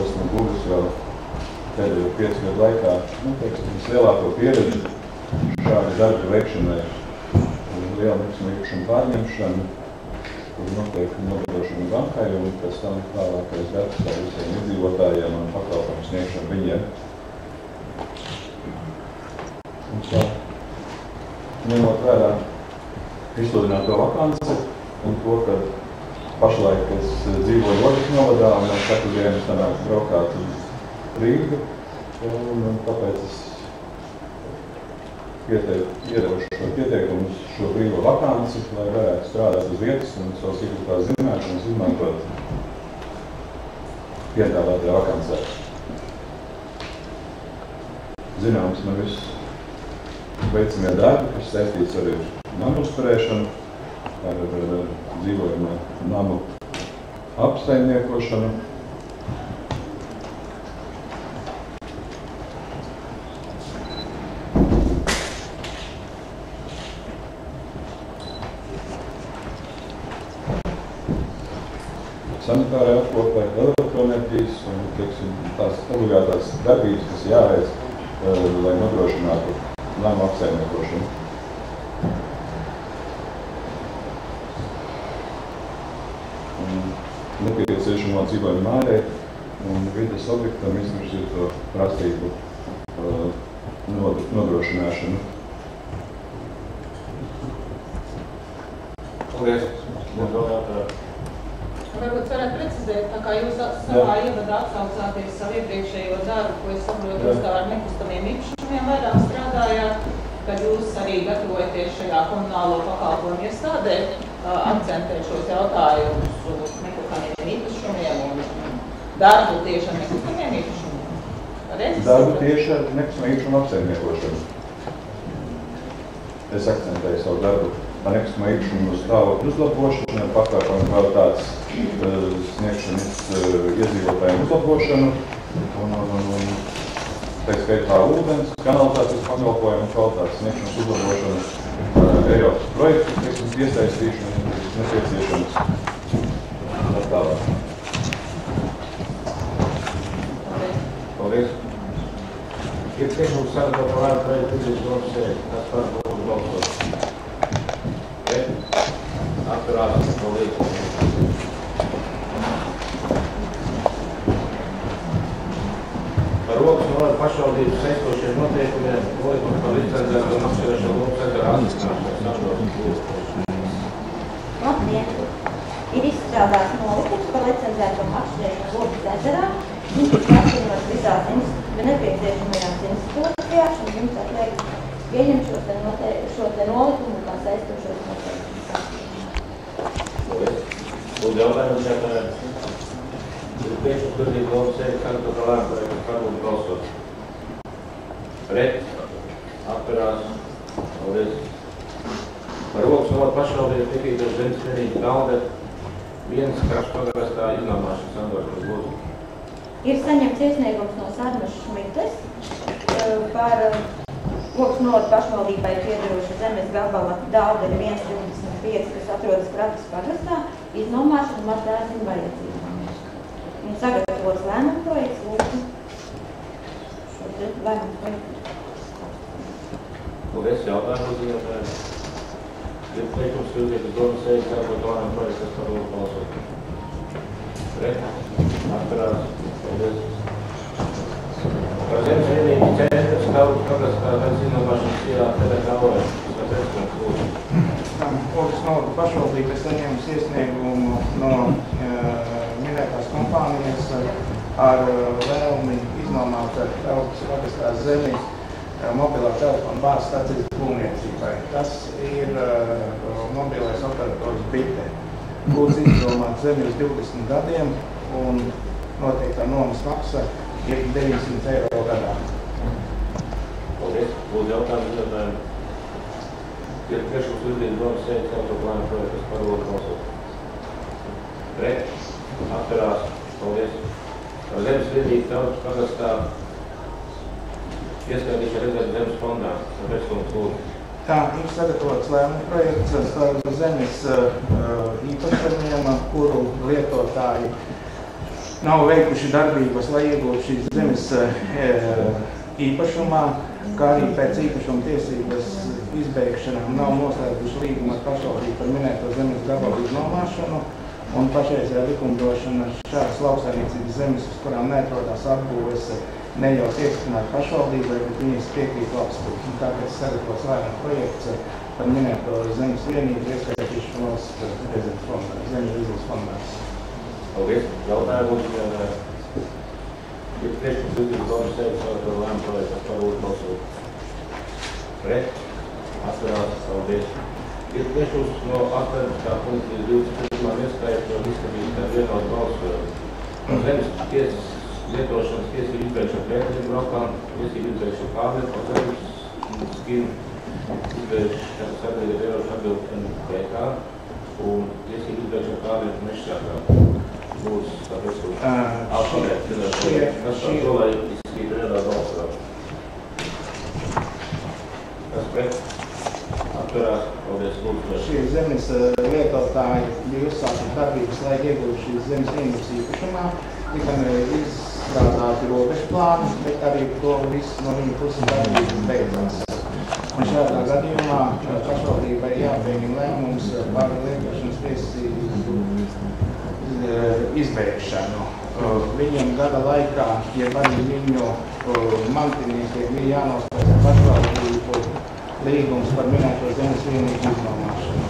S5: Esmu guvis vēl pēdējo 5 gadu laikā, vislielāko pieredzi šādi darbi veikšanai, liela nekustamā īpašumu pārņemšanu, kur noteikti nodošanu bankai un pēc tam tālākais darbs ar visiem iedzīvotājiem un pakalpojumu sniegšanu viņiem. Un tā, ņemot vērā izsludināto vakanci un to, ka pašlaik es dzīvoju Logas novadā un es katru dienu sanāku braukāt uz Rīgu, un tāpēc es iedevuši šo pieteikumus šo brīvo vakanci, lai varētu strādāt uz vietas un savas iegūtās zināšanas izmantot piedāvātajā vakancē. Zināms, man viss veicamie darbi, kas saistīts arī ar namu uzturēšanu, ar dzīvojamo namu apsaimniekošanu. Sanitārai apkopē, elektroenerģijas un, teiksim, tās obligātās darbības, kas jāveic, lai nodrošinātu namu apsaimniekošanu. Nepieciešamo dzīvojumu mājai un vides objektam izvirzīto prasību nodrošināšanu.
S1: Paldies.
S9: Varbūt varētu precizēt, tā kā jūs savā ievadā atsaucāties savu iepriekšējo darbu, ko es saprotu, jūs kā ar nekustamiem īpašumiem vairāk strādājāt, kad jūs arī gatavojaties šajā komunālo pakalpojumu iestādē, akcentēt šos jautājumus uz nekustamiem īpašumiem un darbu tieši ar nekustamiem īpašumiem.
S5: Darbu tieši ar nekustamiem īpašumu apsaimniekošanu. Es akcentēju savu darbu ar nekustamā īpašumu stāvokļu uzlabošanu, pakalpojumu kvalitātes sniegšanas iedzīvotājiem uzlabošanu un tā skaitā ūdens, kanalizācijas pakalpojumu kvalitātes sniegšanas uzlabošanu, Eiropas projektu, iesaistīšanu, nepieciešams un tālāk.
S1: Paldies. Ir priekšlikums sagatavot par projektu izvirzību domas sēdi. Kas par lūdzu balsot? Pret? Atturās. Paldies. Par Rokas novada pašvaldības saistošiem noteikumiem nolikums par licencēto un atšķirēšanu lopu sektora attīstināšanas.
S12: Labdien! Ir izstrādāts nolikums par licencēto un atšķirēšanu lopu sektorā. Viņš ir saskaņots visās nepieciešamajās institūcijās un jums atliek pieņemt šo te nolikumu kā saistošos noteikumus.
S1: Paldies. Lūdzu jautājumus jātājā. Ir priekšlikums domas sēdi sagatavot par lēmumu projektu, par lūdzu balsot. Pret? Atturās. Paldies. Par Rokas novada pašvaldības piekrītošu zemes vienības galde vienas krašu pagrastā iznomāšanas sandošanas lūdzu.
S12: Ir saņemts iesniegums no Sarmašas Šmites par Rokas novada pašvaldībai piederošu zemes gabala Dālderi 125, kas atrodas Krakas pagrastā, iznomāšanu mazdārziņu vajadzībām. Un sagatavots lēmumu projekts, lūdzu šo lēmumu projektu.
S1: Paldies, jautājumu ziņotājiem. Ir priekšlikums Vilniecības domas sēdi sagatavot lēmumu projektu, kas par lūdzu balsot. Pret? Atturās. Paldies. Par zemes vienību centru stāvu pagrastā zemes iznomāšanas ielā TDKO. Tas priekšlikums lūdzu.
S11: Rokas novada pašvaldība saņēmusi iesniegumu no minētās kompānijas ar vēlmi iznomāt Rokas pagrastās zemes mobilā telefona bāzes stācijas būvniecībai. Tas ir mobilais operators Bite. Būs izdomāt zemi uz 20 gadiem un noteiktā nomas maksa ir 900 eiro gadā.
S1: Paldies. Lūdzu jautājumu ziņotājiem. Ir priekšlikums Vilniecības domas sēdi sagatavot lēmumu projektu, kas par lūdzu balsot. Pret? Atturās. Paldies. Par zemes vienību telpas pagrastā ieskaitīšana rezerves zemes fondā. Tas priekšlikums lūdzu.
S11: Tā ir sagatavots lēmumu projekts zemes īpašumiem, kuru lietotāji nav veikuši darbības, lai iegūtu šīs zemes īpašumā, kā arī pēc īpašuma tiesības izbeigšanām nav noslēguši līgumu ar pašvaldību par minēto zemes gabalu iznomāšanu, un pašreizējā likumdošana šādas lauksaimniecības zemes, uz kurām neatrodās apbūves, neļaus iekstrināt pašvaldībai, bet viņas piekrīt valstī. Tāpēc sagatavots lēmumu projekts par minēto zemes vienību ieskaitīšanu valsts zemes fondā.
S1: Paldies. Jautājumu ziņotājiem. Ir priekšlikums Vilniecības domas sēdi sagatavot lēmumu projektu, kas par lūdzu balsot. Pret. Atturās. Paldies. Ir priekšlikums no 18. punkta līdz 21. ieskaitot izskatīt ar vienot balsojumu. Zemes tiesas lietošanas tiesību izbeigšanu pretendiem braukām, tiesību izbeigšanu kābļu, un zemes skinu izbeigšanu sadarbību ierošu atbildu NPK un tiesību izbeigšanu kābļu mešķākā. Lūdzu, tāpēc, kas to, lai izskatītu vienot balsojumu. Kas pret? Atturās. Paldies, lūdzu.
S11: Šie zemes lietotāji bija uzsākuši darbības, lai iegūtu šīs zemes vienības īpašumā. Tika izstrādāti robežu plāni, bet arī to viss no viņa puses darbības beidzās. Un šādā gadījumā pašvaldībai jāpieņem lēmums par lietošanas tiesību izbeigšanu. Viņiem gada laikā, ja arī viņu mantiniekiem bija jānoslēdz pašvaldību līgums par minēto zemes vienību iznomāšanu.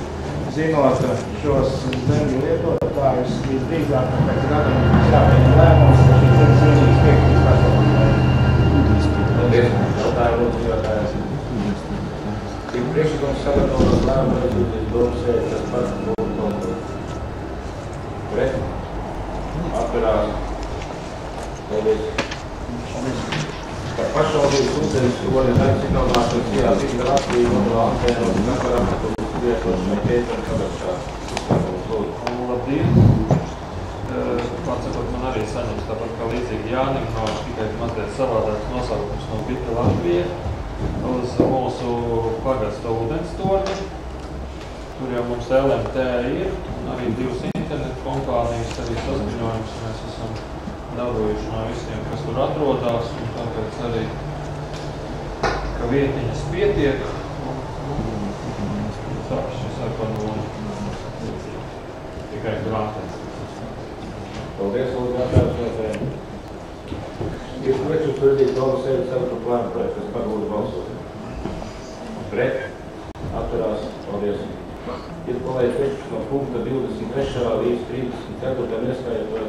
S11: Zinot šos zemju lietotājus, visdrīzāk pēc gada mums jāpieņem lēmums, ka šīs zemes vienības piekritīs pašvaldībai.
S1: Paldies. Jautājumu lūdzu jautājums. Ir priekšlikums sagatavot lēmumu rezolūcijas domu sēdi, kas pats būtu konkursu. Pret. Atturās. Paldies. Par pašvaldības ūdens ūdens aizsināšanas jāsīk ar atklību no antēnu un neparāmaturas lietošanai ķēpēm sagatšā.
S13: Labdien! Atsakot, man arī saņems tāpat kā līdzīgi Jānim, no tikai mazliet savādāks nosaukums no Bita Latvija uz mūsu pagasta ūdens torņi. Tur jau mums LMT ir, un arī divas internetu kompānijas, arī saskaņojums mēs esam dabūjuši no visiem, kas tur atrodās, un tāpēc arī, ka vietiņas pietiek. Šis ar padonu tikai grāmatēs.
S1: Paldies, lūdzu, jautājums. Ir priekšlikums prezidīt domu sēdi sagatavot plānu projektu, kas par lūdzu balsot. Pret. Atturās. Paldies. Ir kolēģi priekšlikums no punkta 23. līdz 34. ieskaitot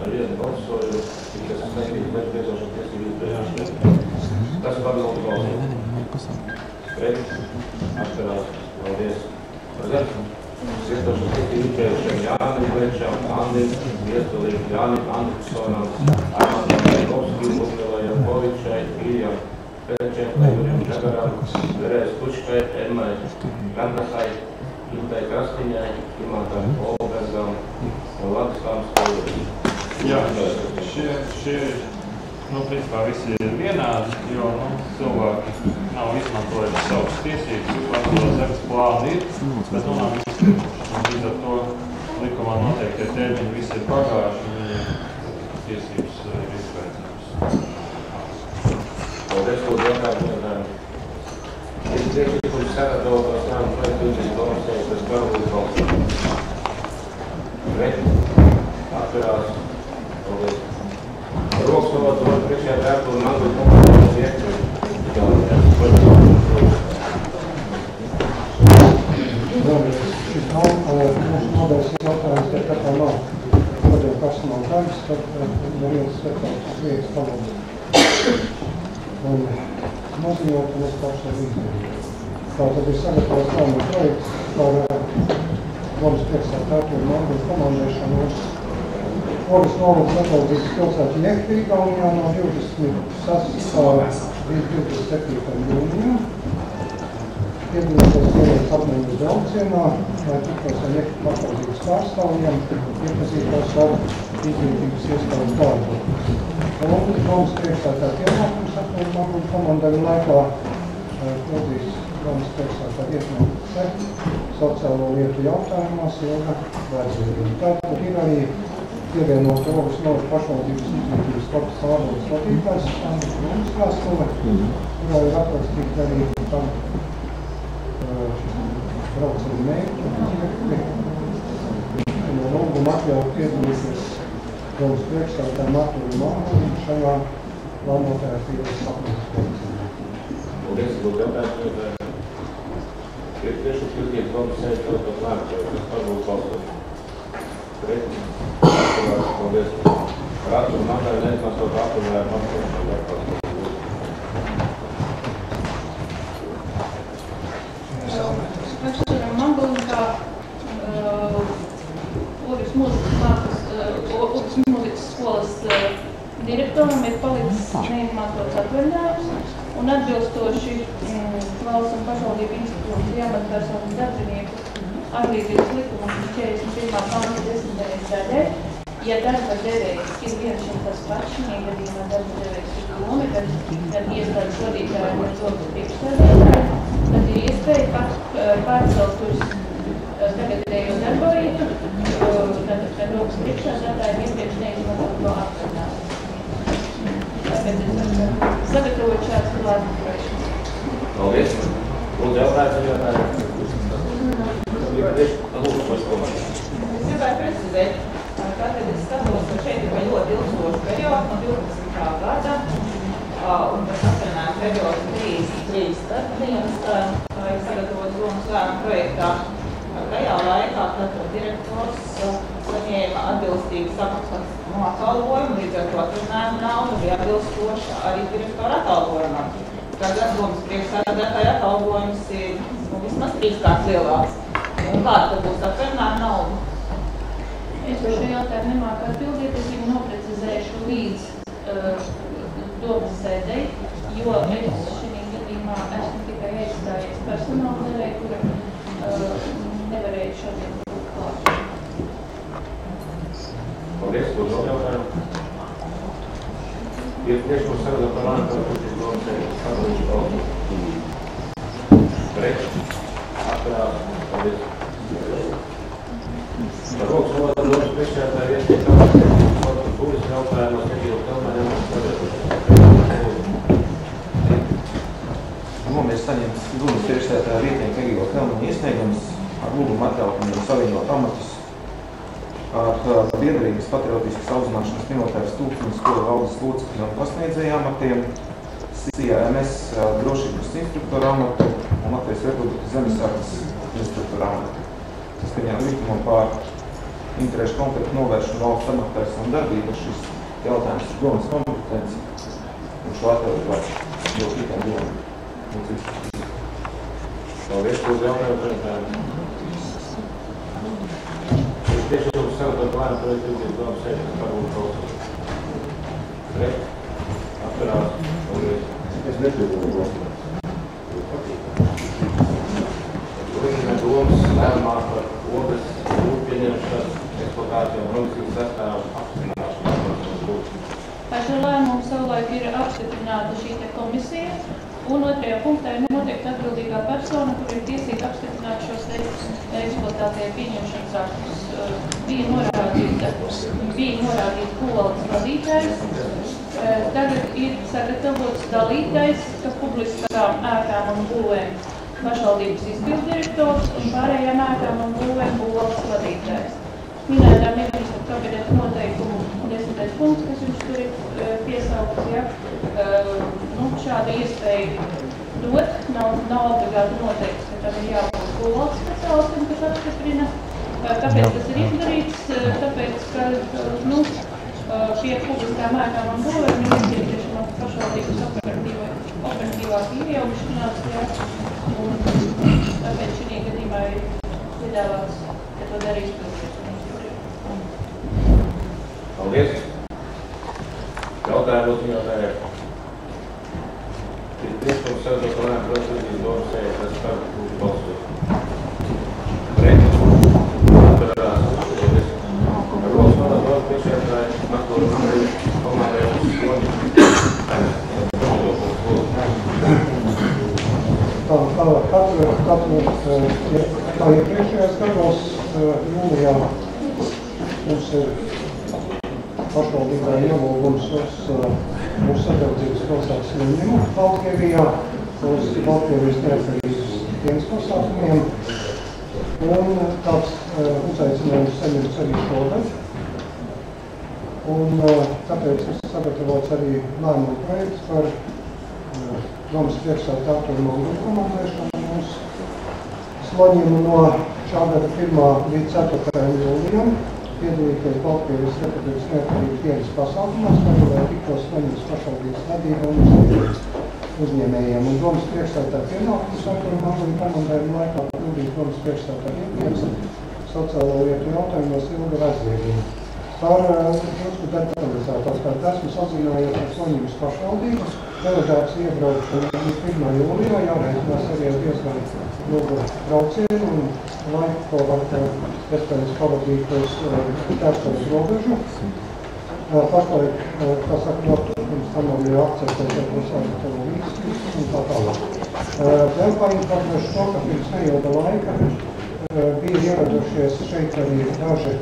S1: ar vienu balsojumu, kas saistīts pēc lietošanas tiesību izbeigšanu. Tas par lūdzu balsot. Pret. Atturās. Paldies. Par zemes lietošanas tiesību izbeigšanu Jānim Plečam, Andim Viestulīm, Jānim Andersonam, Armandam Vaikovskim, Ludmilai Jankovičai, Iljam Pečekai, Jurijam Žagaram, Verēs Kučkai, Edmai Rantasai, Intai Krastiņai, Imantam Olbergam un Latiskām Skoliem.
S13: Jā, šie principā visi ir vienādi, jo cilvēki nav izmantojuši savas tiesības, jo zemes plāni ir, bet nav izmantojuši. Līdz ar to likumā noteikti termiņi visi ir pagājuši un viņiem tiesības ir izveicams.
S1: Paldies, lūdzu, jautājumu. Ir priekšlikums sagatavot lēmumu projektu izbeigšanu domu sēdi, kas par lūdzu balsot. Pret. Atturās. Paldies. Rokas novadot priekšējā vērtu un mangu kompānijas iekļuvi.
S8: Šis nav mūsu nodaļas jautājums, bet tā kā nav šodien personāla daļas, tad neviens sveicams lietas pavadīt. Un noziņot, un es pašu arī izdarīju. Tātad ir sagatavots lēmumu projekts par domas priekšsēdētāju un mangu komandēšanu uz Ogas novadas atbildības pilsētu Jehti Igaunijā no 26. līdz 27. jūnijā. Piedalīties vienības apmaiņas braucienā, lai tiktos ar Jehti pašvaldības pārstāvjiem, iepazītos ar izglītības iestādes darbu. Un domas priekšsēdētāja pienākums apmaiņu komandēm laikā pildīs domas priekšsēdētāja iesniegta sociālo lietu jautājumos, ilga vajadzība. Tātad ir arī pievienot Ogas novadas pašvaldības izglītības korpusa pārvaldes vadītājs Andris Brūns vēstule, kurā ir aprakstīti arī tam braucienu mērķi. No lūguma atļauj piedalīties domas priekšsēdētājiem Arturu Mangulim šajā plānotajā pieejas apmaiņas braucienā.
S1: Paldies, lūdzu, jautājums. Ir priekšlikums izbeigšanu domu sēdi sagatavot lēmumu projektu, kas par lūdzu balsot. Pret. Paldies. Ar Arturu Mangulim neizmantot apturvējumu apturvējumu.
S2: Profesoram Mangulim kā Ogres mūzikas skolas direktoram ir palicis neizmantots atvaļinājums un atbilstoši valsts un pašvaldību institūciju amatpersonas darbinieku atlīdzības likuma 41. panta 10. daļai. Ja darba devējs ir viens un tas pats, šī gadījumā darba devējs ir doma, tad iestādes vadītājiem ir domas priekšsēdētāji, tad ir iespēja pārcelt uz tagadējo darba vietu, tad domas priekšsēdētājiem iepriekš neizmantot to atvaļinājumu. Tāpēc es varu sagatavot šāds plānu projektu.
S1: Paldies. Lūdzu, jautājums.
S9: Es gribētu precizēt. Tātad es skatos, ka šeit ir ļoti ilgstoši periods no 12. gada, un tas atvaļinājuma periods 33 dienas, kā ir sagatavots domas lēmuma projektā. Tajā laikā tātad direktors saņēma atbilstīgas samaksas no atalgojuma, līdz ar to atvaļinājuma nauda bija atbilstoša arī direktora atalgojumam. Tagad domas priekšsēdētāja atalgojums ir vismaz 3 kārtas lielāks. Un kāda tad būs atvaļinājuma nauda?
S2: Es par šo jautājumu nemāku atbildēt, es viņu noprecizēšu līdz domas sēdei, jo es šī gadījumā esmu tikai aizstājies personāla daļai, kura nevarēju šodien būt klāt.
S1: Paldies, lūdzu, jautājumu. Ir priekš mums sagatavot par lēmumu, par kurš domas sēdei sadalīšu balsu. Pret. Atturās. Paldies. Par rokas novada domas priekšsēdētāja vietniekā būs jautājumos Egīla Kalmaņam un sagatavot.
S11: Mēs saņems domas priekšsēdētāja vietnieka Egīla Kalmaņa iesniegums ar lūgumu atļautumiem savienot amatus ar biedrības patriotiskas audzināšanas militāras tūkstoņu skolu valdes locekļu un pasniedzēju amatiem, CIMS drošības instruktoru amatu un Latvijas Republikas zemesardzes instruktoru amatu. Saskaņā likumam pār interešu konfliktu novēršanu valsts amatpersonu darbību, šis jautājums ir domas kompetence un šo atļauju var jau tikai doma.
S1: Paldies, lūdzu, jautājumu. Tieši jums sagatavot lēmumu projektu domas sēdei par balsu. Pret. Atturās. Paldies.
S6: Es nepiedodu.
S1: Turpināt domas lēmumā par Ogres pieņemšanas eksploatāciju un produkcijas sastāvu apstiprināšanu.
S2: Par šo lēmumu savulaik ir apstiprināta šī komisija, un 2. punktā ir noteikti atbildīgā persona, kur ir tiesīga apstiprināt šos eksploatācijai pieņemšanas aktus. Bija norādīts valdes vadītājs. Tagad ir sagatavots dalītais, ka publiskām ēkām un būvēm pašvaldības izpilddirektors un pārējām ēkām un būvēm valdes vadītājs. Minētā ministra kabineta noteikumu 10. punkts, kas jums tur ir piesaukts, ja, šāda iespēja dot, nav obligāti noteikts, ka tam ir jābūt valdes speciālistam, kas apstiprina. Kāpēc tas ir izdarīts? Tāpēc, ka pie publiskām ēkām un būvēm ir nepieciešama pašvaldības operatīvā iejaukšanās, ja, un tāpēc šī gadījumā ir piedāvāts, ka to darīs izpilddirektors.
S1: Paldies. Jautājumu un jautājumu. Ir priekšlikums sagatavot lēmumu projektu domas sēdei, tas par lūdzu balsot. Pret. Atturās. Paldies. Ar rokas novada domas priekšsēdētāja Makuru komandēja uz Soņu.
S8: Kā iepriekšējās gados jūlijā mums ir pašvaldībai ielūgums uz mūsu sadarbības pilsētas Ļuņimu Baltkrievijā, uz Baltkrievijas neatkarības dienas pasākumiem. Un tāds uzaicinājums saņemts arī šodien. Un tāpēc ir sagatavots arī lēmuma projekts par domas priekšsēdētāju Manguļu komandēšanu mūsu Sloņiem no šā gada 1. līdz 4. jūlijam. Piedalīties Baltkrievijas Republikas neatkarības dienas pasākumos, vai tiktos Sloņas pašvaldības vadība un uzņēmības. uzņēmējiem. Un domas priekšstādā pienākums Angliju komandējumu laikā pildīt domas priekšstādā ietiems sociālo lietu jautājumos Ilga Razviedīna. Par drusku detalizētāk, kad esmu sazinājies ar Soņības pašvaldību, delegāciju iebraukšanu 1. jūlijā, jārēķinās arī ar diezgan ilgu braucienu un laiku, ko var iespējams pavadīt uz ķērsojas robežu. Pašlaik, kā saka, pirms tam arī akceptēt, ka būs jāgatavo vīzes un tā tālāk. Vēl painformēšu to, ka pirms neilga laika bija ieradušies šeit arī daži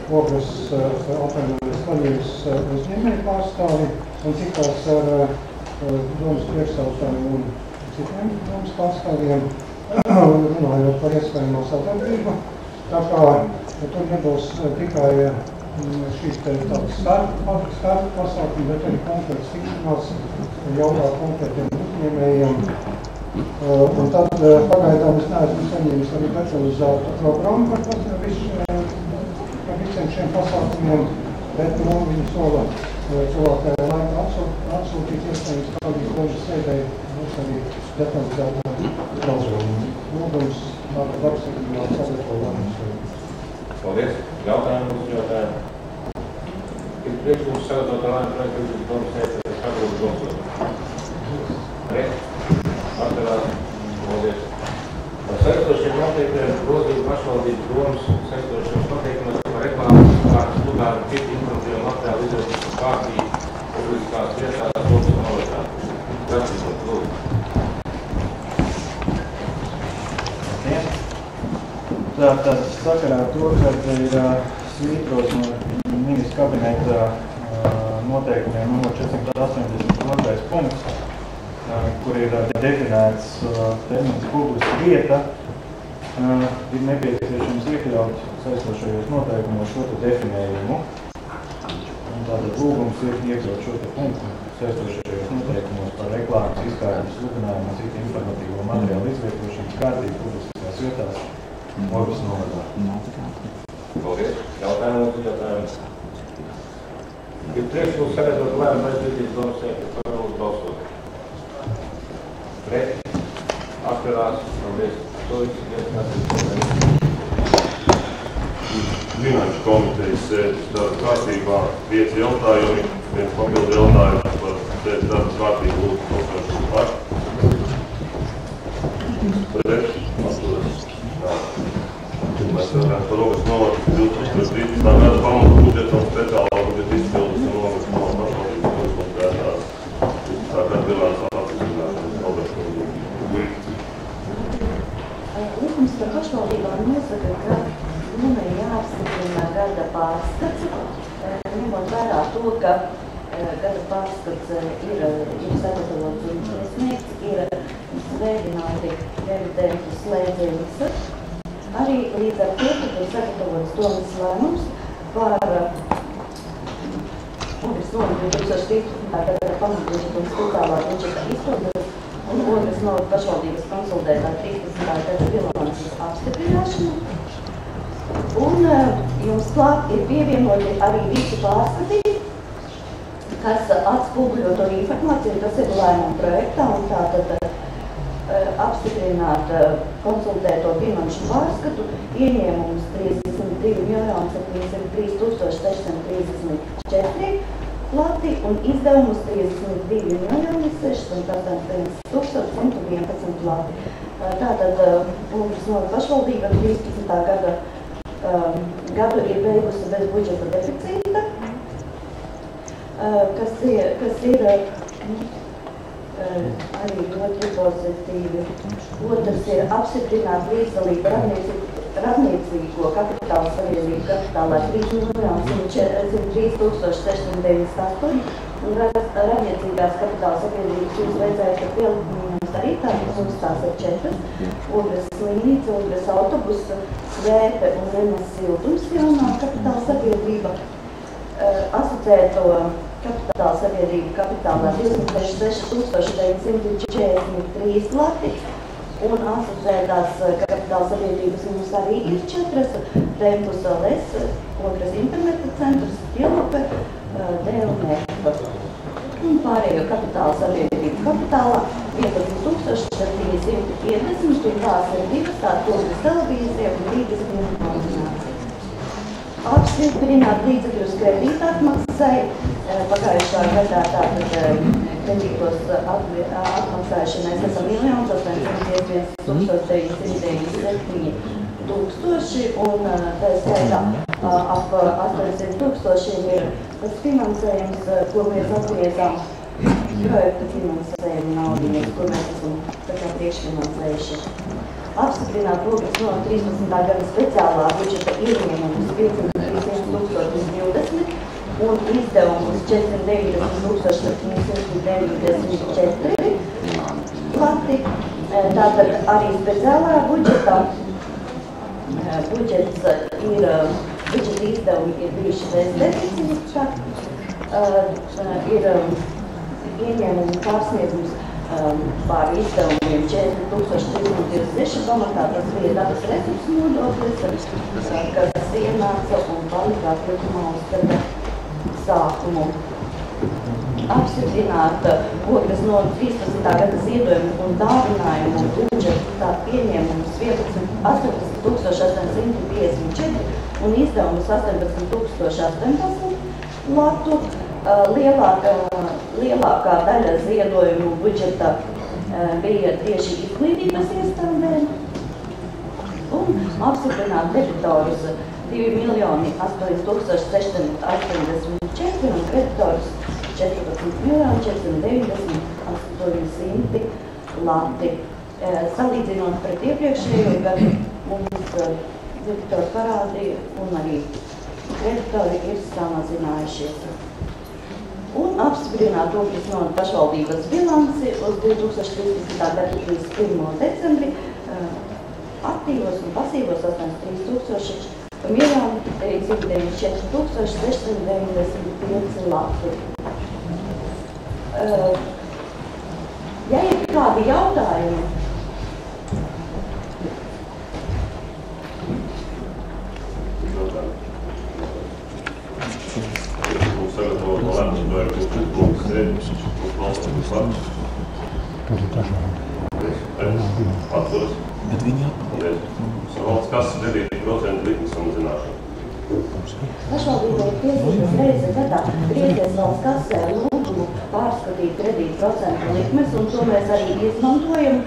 S8: Ogres apvienotās Savienības uzņēmēju pārstāvi un tikās ar domas priekšsēdētājiem un citiem domas pārstāvjiem, runājot par iespējamo sadarbību. Tā kā tur nebūs tikai šīs tādas starta pasākumi, bet arī konkrētas tikšanās jautāt konkrētiem uzņēmējiem. Un tad pagaidām es neesmu saņēmis arī detalizētu programmu par visiem šiem pasākumiem, bet viņi sola cilvēkajā laikā atsūtīt iespējams kādīs dažas sēdēji, būs arī detalizētā klauzuluma. Lūgums tātad apsakļināt sagatavojums.
S1: Paldies. Jautājumu uzņotāju. Ir priekšlikums sagatavot lēmumu projektu domas sēdēs sagatavot balsot. Pret. Atturās. Paldies. Sektošiem noteikumiem grozību pašvaldības domas sektošiem noteikumiem par reklāmas kārtas sludājumu citu informatīvu materiālu izdošanas kārtību publiskās vietās domas novērtā. Grācīsot, lūdzu.
S11: Tātad sakarā ar to, ka ir svītros no ministra kabineta noteikumiem numur 482. punkts, kur ir definēts termins publiska vieta, ir nepieciešams iekļaut saistošajos noteikumos šo definējumu. Un tātad lūgums ir iekļaut šo punktu saistošajos noteikumos par reklāmas, izkārtas, sludinājumu un citu informatīvo materiālu izvietošanas kārtību publiskās vietās Ogres novadā.
S1: Paldies. Jautājumu uzņotāju. Ir priekšlikums sagatavot lēmumu aizvietības domas sēdēs sagatavot balsot. Pret. Atturās. Paldies. To visu iestāties.
S14: Finanšu komitejas sēdes darba kārtībā 5 jautājumi, viens papildu jautājums par sēdes darba kārtību lūdzu nosaukšanu par. Pret. Atturās. Mēs runājam par Ogres novadu 2013. gada pamatu budžetu un speciālā budžeta izpildes un Ogres novadu pašvaldības konsultētās 13. gada bilāns apstiprināšanas. Paldies.
S12: Likums par pašvaldībām nosaka, ka domai jāapstiprina gada pārskats, ņemot vērā to, ka gada pārskats ir sagatavots un iesniegts, ir svētdināti revidentu slēdziens. Arī līdz ar to, ka ir sagatavots domas lēmums par Ogres novadu 2013. gada pamatbudžetu un speciālā budžeta izpildes un Ogres novadu pašvaldības konsolidētā 13. gada bilances apstiprināšanu. Un jums klāt ir pievienoti arī visi pārskati, kas atspoguļo to informāciju, kas ir lēmuma projektā, un tātad apstiprināt konsultēto finanšu pārskatu, ieņēmums 32 703 634 lati un izdevumus 32 681 111 lati. Tātad Ogres novada pašvaldība 13. gadu ir beigusi bez budžeta deficīta, kas ir arī ļoti pozitīvi. Otrs ir apstiprināt līdzdalību radniecīgo kapitāla sabiedrību kapitālā 3 698 un radniecīgās kapitāla sabiedrības jūs redzējāt, ka pielikumījums arī tādas uzstās ir 4. Ogres slimnīca, Ogres autobusa, Svēpe un Zemes siltums jaunā kapitāla sabiedrība. Asociēto kapitāla sabiedrība kapitālā 266 943 lati un asociētās kapitāla sabiedrības mums arī ir 4. Tempus LS, Ogres interneta centrs, Tielope, DLM un pārējo kapitāla sabiedrību kapitālā 11,750, tur tās ir divas, tāda Kultūras televīzija un Rīgas filmu kombinācija. Apstiprināt līdzekļus kredīta atmaksai. Pagājušā gadā tātad kredītos atmaksājuši mēs esam 1,851,997 tūkstoši, un tā skaitā ap 800 tūkstošiem ir tas finansējums, ko mēs atgriezām projekta finansējumu naudiņas, ko mēs esam priekšfinansējuši. Apstiprināt rokas no 13. gada speciālā budžeta ieņēmumus 520 un izdevumus 490,794 lati. Tātad arī speciālā budžeta izdevumi ir bijuši bez deficīta, ir ieņēmumu pārsniegums pār izdevumiem 4,326 pamatā, tas bija dabas resursu nodoklis, kas ienāca un palika atlikumā uz gada sākumu. Apstiprināt ogles no 13. gada ziedojumu un dāvinājumu budžeta pieņēmumus 18,854 un izdevumus 18,018 latu. Lielākā daļa ziedojumu budžeta bija tieši izglītības iestādēm. Un apstiprināt debitorus 2,8,684 un kreditorus 14,490,800 lati. Salīdzinot pret iepriekšējo gadu, mums debitori parādi un arī kreditori ir samazinājušies. Un apstiprināt ogles no pašvaldības bilanci uz 2013. gada līdz 1. decembri aktīvos un pasīvos 83,994,695 lati. Ja ir kādi jautājumi,
S14: Bet viņi atpaliek. Valsts kases 9% likmes samazināšana.
S12: Pašvaldībai ir tiesības reizi gadā griezties valsts kasē ar lūgumu pārskatīt kredītu procentu likmes, un to mēs arī izmantojam.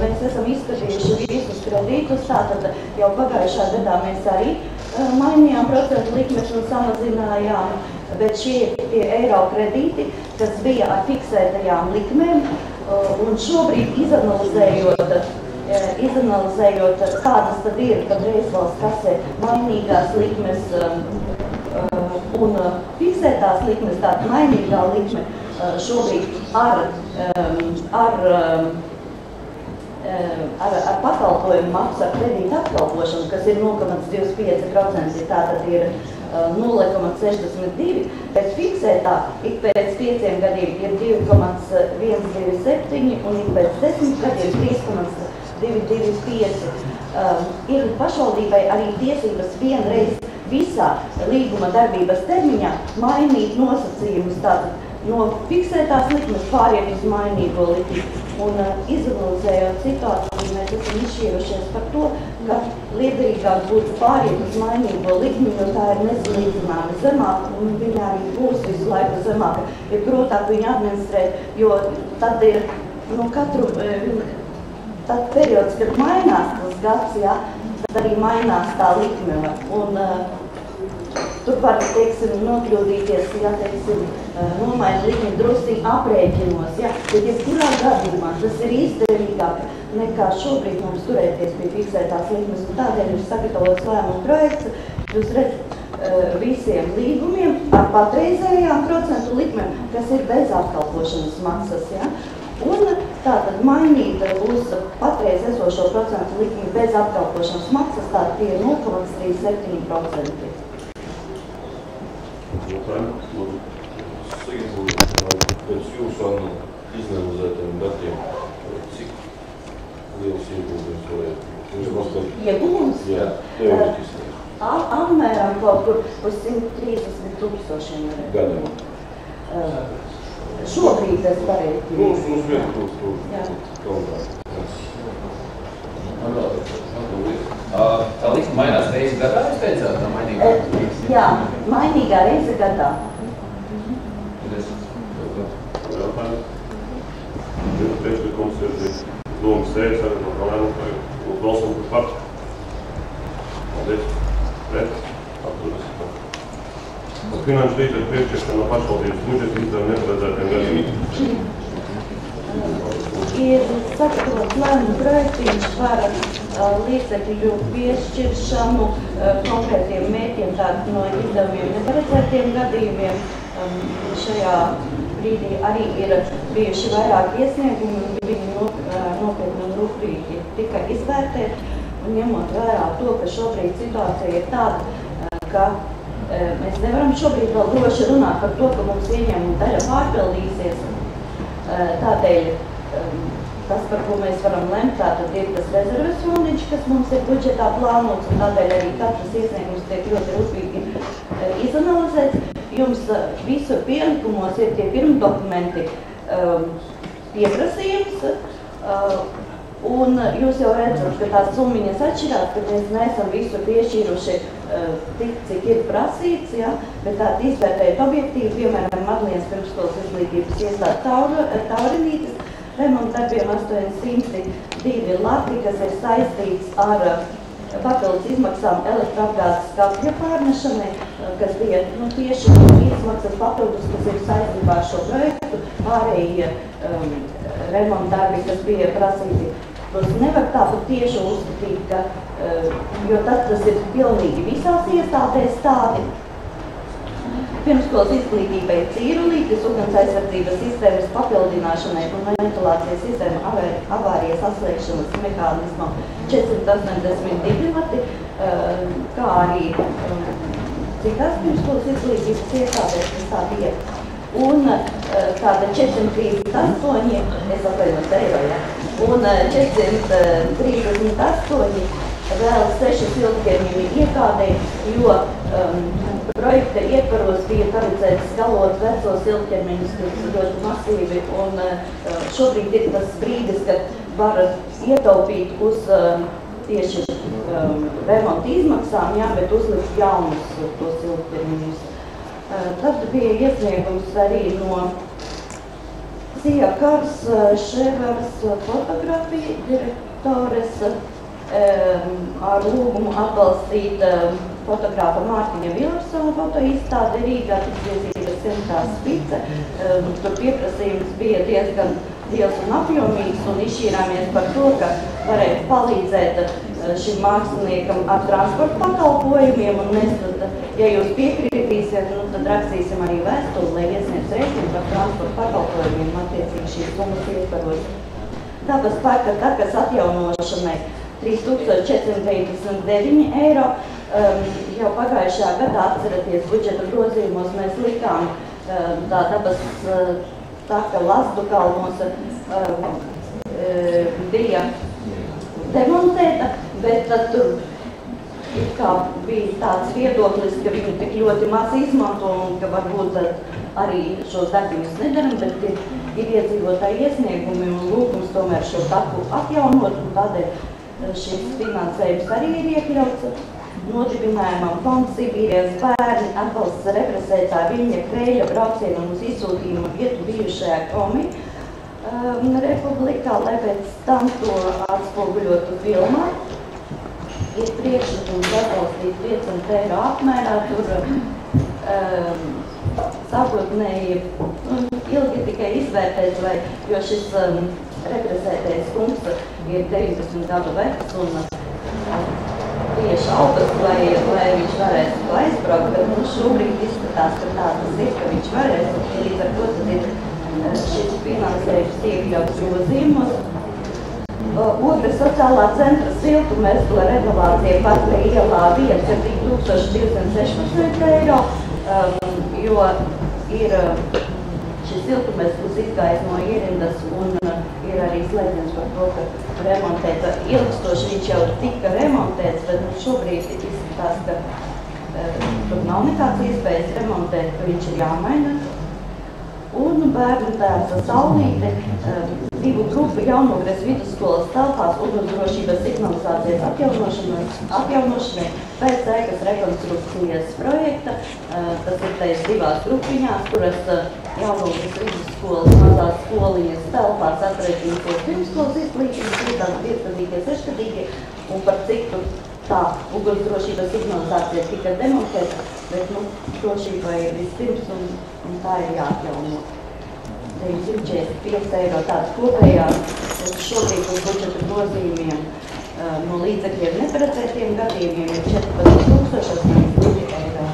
S12: Mēs esam izskatījuši visus kredītus, tātad jau pagājušā gadā mēs arī mainījām procentu likmes un samazinājām, bet šie ir tie eiro kredīti, kas bija ar fiksētajām likmēm, un šobrīd izanalizējot, kādas tad ir patreiz valsts kasē mainīgās likmes un fiksētās likmes, tāda mainīgā likme šobrīd ar pakalpojumu maksu ar kredītu apkalpošanu, kas ir 0,25%, tātad ir 0,62, bet fiksētā ik pēc 5 gadiem ir 2,127 un ik pēc 10 gadiem 3,225. Ir pašvaldībai arī tiesības vienreiz visā līguma darbības termiņā mainīt nosacījumus, tātad no fiksētās likmes pāriet uz mainīgo likmi. Un izanalizējot situāciju, mēs esam izšķīrušies par to, ka liederīgāk būtu pāriet uz mainīgo likmi, jo tā ir nesalīdzināmi zemāka, un viņa arī būs visu laiku zemāka. Ir grūtāk viņu administrēt, jo tad ir tad periods, kad mainās tas gads, jā, tad arī mainās tā likme. Un tur var, teiksim, nokļūdīties, ja, teiksim, nomaina likmi drusciņi aprēķinos, ja, bet jebkurā gadījumā tas ir izdevīgāk nekā šobrīd mums turēties pie fiksētās likmes, un tādēļ ir sagatavots lēmuma projekts, jūs redzat visiem līgumiem ar patreizējām procentu likmēm, kas ir bez apkalpošanas maksas, ja, un tātad mainīta būs patreiz esošo procentu likmi bez apkalpošanas maksas, tātad tie ir 0,37%.
S15: Pēc jūsu izanalizētiem datiem, cik liels ieguldījums varētu būt?
S12: Ieguldījums?
S15: Jā, teoretiski.
S12: Apmēram kaut kur uz 130 000
S15: gadā.
S12: Šobrīd es pareizi.
S15: Mums vietu tur kalnā.
S16: Tā lista mainās reizi gadā, jūs teicāt, tā mainīgā?
S12: Jā, mainīgā reize gadā.
S14: Priekšlikums ir domas sēdes ar problēmu, un balsam par. Paldies. Pret. Atturas. Finanšu līdzekļu piešķiršana no pašvaldības budžeta izdevuma neparedzētiem gadījumiem.
S12: Ir sagatavots lēmumu projektiņš par līdzekļu piešķiršanu konkrētiem mērķiem, tātad no izdevumiem neparedzētiem gadījumiem. Šajā brīdī arī ir bijuši vairāk iesniegumi, un viņi nopietni un rūpīgi tika izvērtēti, un ņemot vērā to, ka šobrīd situācija ir tāda, ka mēs nevaram šobrīd vēl droši runāt par to, ka mums ieņēmuma daļa pārpildīsies. Tādēļ tas, par ko mēs varam lemt, tātad ir tas rezerves fondiņš, kas mums ir budžetā plānots, un tādēļ arī katrs iesniegums tiek ļoti rūpīgi izanalizēts. Jums visur pielikumos ir tie pirmdokumenti pieprasījums, un jūs jau redzat, ka tās summiņas atšķirās, ka mēs neesam visu piešķīruši tik, cik ir prasīts, ja? Bet tāda izvērtējot objektīvi, piemēram, Madlienas pirmskolas izglītības iestāde Taurinītes remontdarbiem 802 lati, kas ir saistīts ar papildus izmaksām elektroapgādes skapja pārnešanai, kas bija tieši izmaksas papildus, kas ir saistībā ar šo projektu, pārējie remontdarbi, kas bija prasīti. Protams, nevar tāpat tieši uzskatīt, ka, jo tas ir pilnīgi visās iestādēs tādi. Pirmskolas izglītībai cīrulītes, ugans aizsardzības sistēmas papildināšanai un ventilācijas sistēma avārijas atslēgšanas mehānismam 482 lati, kā arī citās pirmskolas izglītības iestādēs, kas tā bija. Un tāda 438, es atvainojos eiro, ja? Un 438 vēl 6 ilgtermiņu iekādē, jo projekta ietvaros bija paredzēts skalot vecos ilgtermiņus, kas ļoti masīvi, un šobrīd ir tas brīdis, kad var ietaupīt uz tieši remonta izmaksām, jā, bet uzlikt jaunus tos ilgtermiņus. Tad bija iesniegums arī no Sija Kars Ševers fotografija direktores ar lūgumu atbalstīt fotografa Mārtiņa Vilarsona fotoizstāde Rīgā, tiesības centrā Spice. Tur pieprasījums bija diezgan liels un apjomīgs, un izšķīrāmies par to, ka varētu palīdzēt šim māksliniekam ar transporta pakalpojumiem, un mēs tad, ja jūs piekritīsiet, tad rakstīsim arī vēstuli, lai iesniedz rēķinu par transporta pakalpojumiem, attiecīgi šīs summas ietvaros. Dabas parka takas atjaunošanai 3499 eiro. Jau pagājušajā gadā, atceraties, budžeta grozījumos mēs likām tā dabas taka Lazdu kalnos bija demontēta, bet tad tur kā bija tāds viedoklis, ka viņu tik ļoti maz izmanto un ka varbūt arī šos darbības nedaram, bet ir iedzīvotāji iesniegumi un lūgums tomēr šo taku atjaunot, un tādēļ šis finansējums arī ir iekļauts. Nodibinājumam fonds Sibīrijas bērni atbalsts represētā Viļņa Kreļa braucienam uz izsūtījuma vietu bijušajā Komi republikā, lai pēc tam to atspoguļotu filmā. Ir priekšlikums atbalstīt 500 eiro apmērā, tur sākotnēji ilgi tikai izvērtēt, jo šis represētais kungs ir 19 gadu vecs un tieši augas, lai viņš varēs to aizbraukt, bet mums šobrīd izskatās, ka tā tas ir, ka viņš varēs, un līdz ar to tad ir šis finansējums iekļauts grozījumos. Ogres sociālā centra siltumezgla renovācija Patra ielā 7216 eiro, jo ir šis siltumezgls izgājis no ierindas un ir arī slēdziens par to, ka remontēta ilgstoši viņš jau tika remontēts, bet šobrīd izskatās, ka tur nav nekāds iespējas remontēt, ka viņš ir jāmaina. un bērnu tēvs Saulīte divu grupu Jaunogres vidusskolas telpās ugunsdrošības signalizācijas atjaunošanai pēc ēkas rekonstrukcijas projekta. Tas ir teiks divās grupiņās, kuras Jaunogres vidusskolas mazās skoliņas telpās atradīsies pirmskolas izglītības, 5-gadīgie, 6-gadīgie, un par cik tā ugunsdrošības signalizācija tika demontēta, bet, drošībai ir vispirms un tā ir jāatjauno. 945 eiro tāds kopējās, šobrīd uz budžeta grozījumiem no līdzekļiem neparedzētiem gadījumiem ir 14,802 eiro.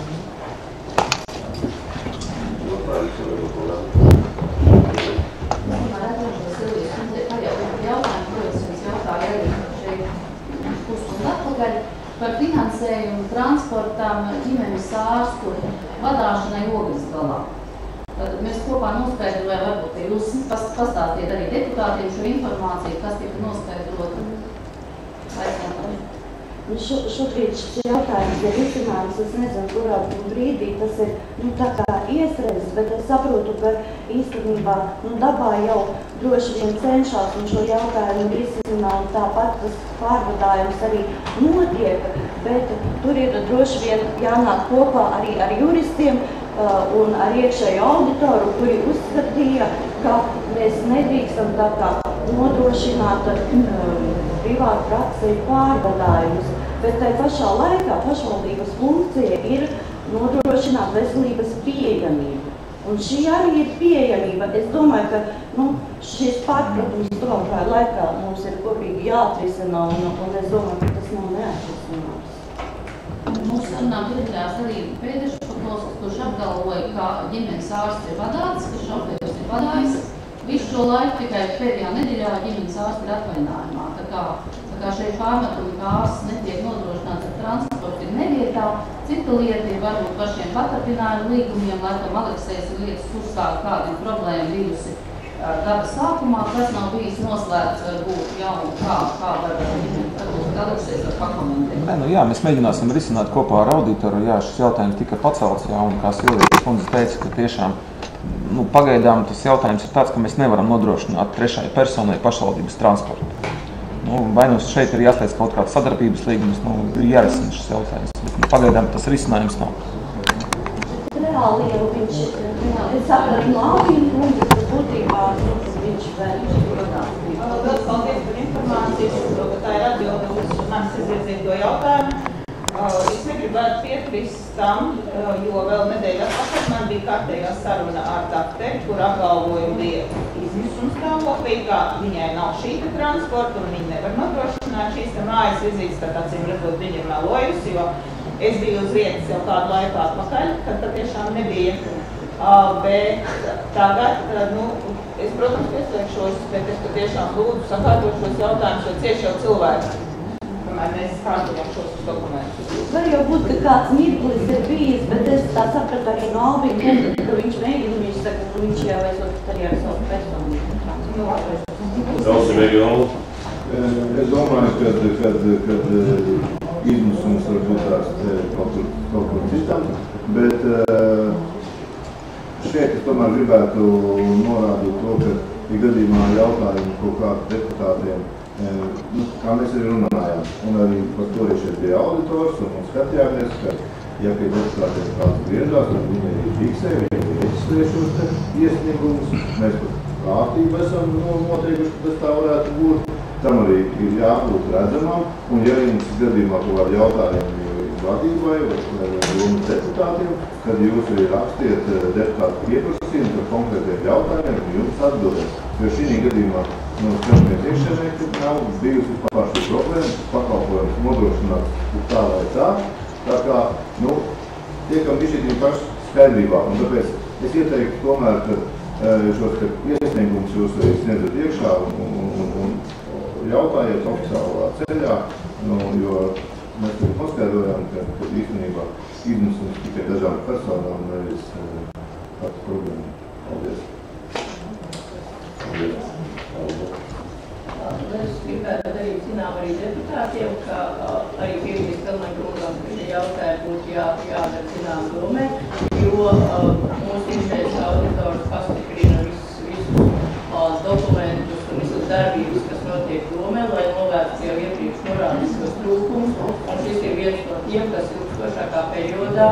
S17: Par finansējumu transportām ģimenes ārstu vadāšanai Ogresgalā. Mēs kopā noskaidrojām, varbūt jūs pastāstiet arī deputātiem šo informāciju, kas tika noskaidrota.
S12: Šobrīd šis jautājums ir izcināts, es nezinu, kurā brīdī tas ir tā kā iestrēdzis, bet es saprotu, ka īstenībā dabā jau droši vien cenšās un šo jautājumu izcināt, tāpat tas pārvadājums arī notiek, bet tur ir droši vien jānāk kopā arī ar juristiem un ar iekšēju auditoru, kuri uzskatīja, ka mēs nedrīkstam tā kā nodrošināt privātu praksi pārvadājumus, bet tai pašā laikā pašvaldības funkcija ir nodrošināt veselības pieejamību. Un šī arī ir pieejamība. Es domāju, ka šis pārpratums tuvākajā laikā mums ir kopīgi jāatrisina, un es domāju, ka tas nav neatrisināms.
S17: Mūsu sarunā piedalījās arī Pēters Špakovskis, kurš apgalvoja, ka ģimenes ārsts ir vadāts, ka šofērs ir vadājis. Visu šo laiku tikai pēdējā nedēļā ģimenes ārsts ir atvaļinājumā. Tā kā šeit pārmetumi, ka ārsts netiek nodrošināts ar transportu, ir nevietā. Cita lieta ir varbūt par šiem patarpinājumu līgumiem, laikam Aleksējs ir lietas uzstākt, kāda ir problēma bijusi gada sākumā, kas nav bijis noslēgts, varbūt jaunu, kā varbūt Aleksējs var pakomentēt.
S18: Jā, mēs mēģināsim risināt kopā ar auditoru. Jā, šis jautājums tika pacelts, un kā Silvijas kundze teica, ka tiešām pagaidām tas jautājums ir tāds, ka mēs nevaram nodrošināt trešai personai pašvaldības transportu. Vai mums šeit ir jāslēdz kaut kāds sadarbības līgums, ir jārisina šis jautājums, bet pagaidām tas risinājums nav.
S12: Reāli jau viņš, es sapratu no Alvīna, ka būtībā viņš vadās.
S9: Vēl paldies par informāciju, ka tā ir atbilde uz manis izvirzīto jautājumu. Es negribētu piekrist tam, jo vēl nedēļa atpakaļ man bija kārtējā saruna ar Takteru, kur apgalvojumi bija izmisuma stāvoklī, ka viņai nav šī transporta un viņa nevar nodrošināt šīs mājas vizītes, tad acīm redzot viņa ir melojusi, jo es biju uz vietas jau kādu laiku atpakaļ, kad tā tiešām nebija. Bet tagad, es, protams, pieslēgšos, bet es tiešām lūdzu sakārtot šos jautājumus, jo cieši jau cilvēki. Mēs kārtojam šos dokumentus.
S12: Var jau būt, ka kāds mirklis ir bijis, bet es tā sapratu arī no Alvīna, ka viņš mēģina, viņš saka, ka viņš jau esot arī ar savu personību.
S14: Daudz reģionu.
S6: Es domāju, ka izmisums var būt tās kaut kur citam, bet šeit es tomēr gribētu norādīt to, ka ir gadījumā jautājumi kaut kādu deputātiem, kā mēs arī runājām, un arī par to šeit bija auditors, un skatījāmies, ka, ja pie deputātiem kāds griežās, tad viņi arī fiksē, viņi reģistrē šos iesniegumus, mēs pat kārtību esam noteikuši, ka tas tā varētu būt, tam arī ir jābūt redzamam, un ja jums gadījumā kaut kādi jautājumi vadībai vai deputātiem, tad jūs arī rakstiet deputātu pieprasījumu par konkrētiem jautājumiem, un jums atbildēs. Jo šī gadījumā skatāmies iekšēnē, ka nav bijusi vispār šī problēma, pakalpojums nodrošināts tā vai tā. Tā kā, tiekam bišķiņi paši skaidrībā, un tāpēc es ieteiktu tomēr, ka šos iesniegumus jūs arī sniedzat iekšā un jautājiet oficiālā ceļā, jo mēs arī paskaidrojām, ka īstenībā izmisums tikai dažādu personām nevis kāds problēma. Paldies! Paldies!
S3: gribētu darīt zinām arī deputātiem, ka arī pievienīs Kalnaņkungam, ka šie jautājumi būtu jādara zinām domē, jo mūsu izmēs auditors pastiprina visus dokumentus un visas darbības, kas notiek domē, lai novērstu jau iepriekš norādītos trūkumus. Un šis ir viens no tiem, kas ilgstošākā periodā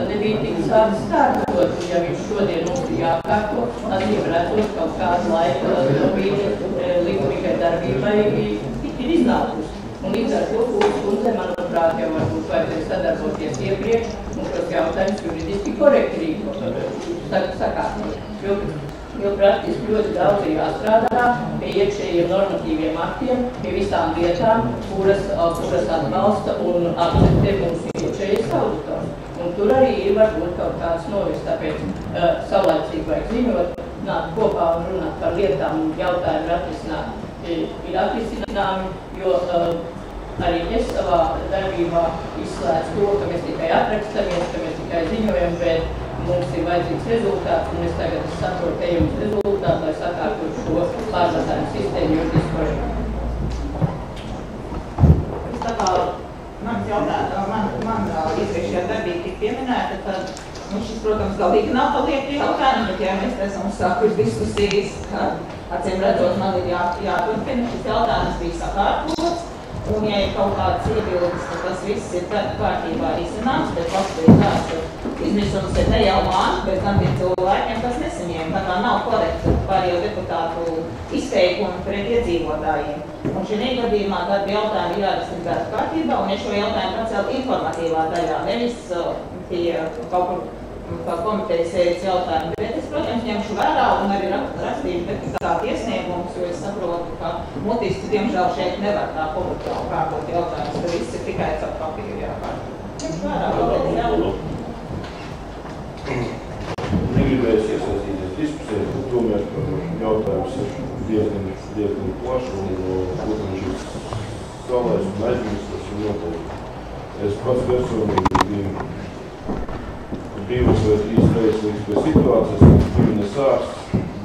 S3: nebija tik sācis kārtot. Un ja viņš šodien mums ir jākārto, acīm redzot, kaut kādu laiku bija likumīgai darbībai ir iznākusi. Un līdz ar to kundze, manuprāt, jau varbūt vajadzēja sadarboties iepriekš un šos jautājumus juridiski korekti sakārtot. Jo praktiski ļoti daudz ir jāstrādā pie iekšējiem normatīviem aktiem, pie visām lietām, kuras atbalsta un akceptē mūsu iekšējais auditors. Un tur arī ir varbūt kaut kāds novis, tāpēc saulaicīgi vajag ziņot, nākt kopā un runāt par lietām un jautājumu ir atrisināmi, jo arī es savā darbībā izslēdzu to, ka mēs tikai atrakstamies, ka mēs tikai ziņojam, bet mums ir vajadzīgs rezultāts, un mēs tagad saprotu ejams rezultātu, lai sakārtot šo pārvadājumu sistēmu juridiski korekti.
S9: Tā kā mans jautājums, man iepriekšējā darbība tika pieminēta, tad šis, protams, galīgi nav paliekti jautājumi, bet ja mēs esam uzsākuši diskusijas, ka acīm redzot, man ir jāturpina, šis jautājums bija sakārtots, un ja ir kaut kāds iebildes, ka tas viss ir kārtībā izcināms, bet pastāvīgi tāds, ka izmisums ir ne jau man, bet gan tiem cilvēkiem, kas nesaņēma, tā kā nav korekta pārējo deputātu izteikumu pret iedzīvotājiem. Un šī gadījumā tad jautājumi ir jārisina kārtībā, un ja šo jautājumu pacēl informatīvā daļā, nevis pie kaut kur kā komitejas sēdes jautājumu, bet es, protams, ņemšu vērā un arī rakstīšu deputātu iesniegumus, jo es saprotu, ka motiski, diemžēl, šeit nevar tā publikāli kārtot jautājumus, ka viss ir tikai caur papīru jākārtot. Ņemšu vērā, paldies, jā.
S6: Negribēs iesaistīties diskusijās, bet tomēr jautājums ir diezgan plašs un, protams, šis salais un aizmirstas un noteikti. Es pats personīgi biju 2 vai 3 reizes līdz pie situācijas, ka ģimenes ārsts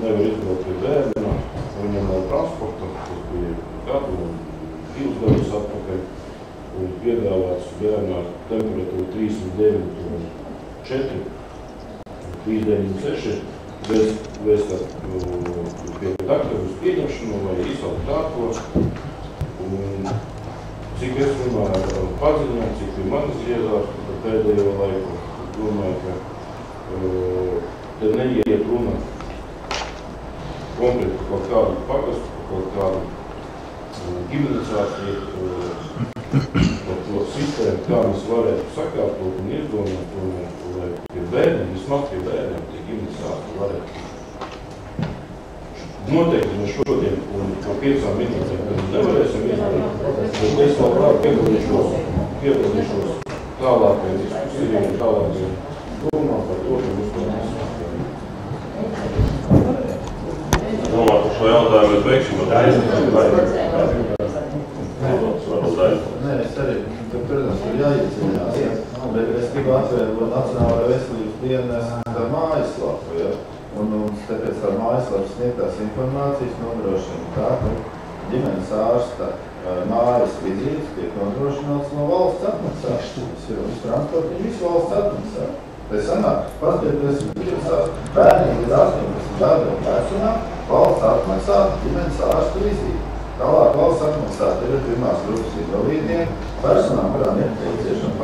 S6: nevar izbraukt pie bērna, viņam nav transporta, kas bija gadu un 2 gadus atpakaļ, un piedāvāts bērnā temperatūra 39 un 4, 396, vēstāt pie dakteru uz pieņemšanu vai izsaukt tāko, un cik es runāju ar paziņām, cik pie manis griezās pēdējo laiku, domāju, ka te neiet runa konkrēti par kaut kādu pagastu, par kaut kādu ģimenes ārstu, par to sistēmu, kā mēs varētu sakārtot un izdomāt, lai pie bērniem, vismaz pie bērniem, tie ģimenes ārsti varētu. Noteikti mēs šodien un par 5 minūtēm nevarēsim izdarīt, bet es labāk piedalīšos tālākai diskusijai un tālākai domām par to, ka mums to nesākām.
S14: Domāju, par šo jautājumu mēs beigsim.
S6: Nē, es arī, protams, ir jāieceļās, bet es gribu atvērt Nacionālajā veselības dienesta mājaslapu, ja? Un tāpēc tā mājaslapas sniegtās informācijas nodrošina tā, ka ģimenes ārsta mājas vizītes tiek nodrošināts no valsts atmaksāšanas. Visu transportu un visu valsts atmaksā. Tā sanāk, paskatieties, bērniem līdz 18 gadiem vecumā valsts atmaksā ģimenes ārsta vizīti. Tālāk valsts atmaksā pirmās grupas invalīdiem, personām, kurām nepieciešama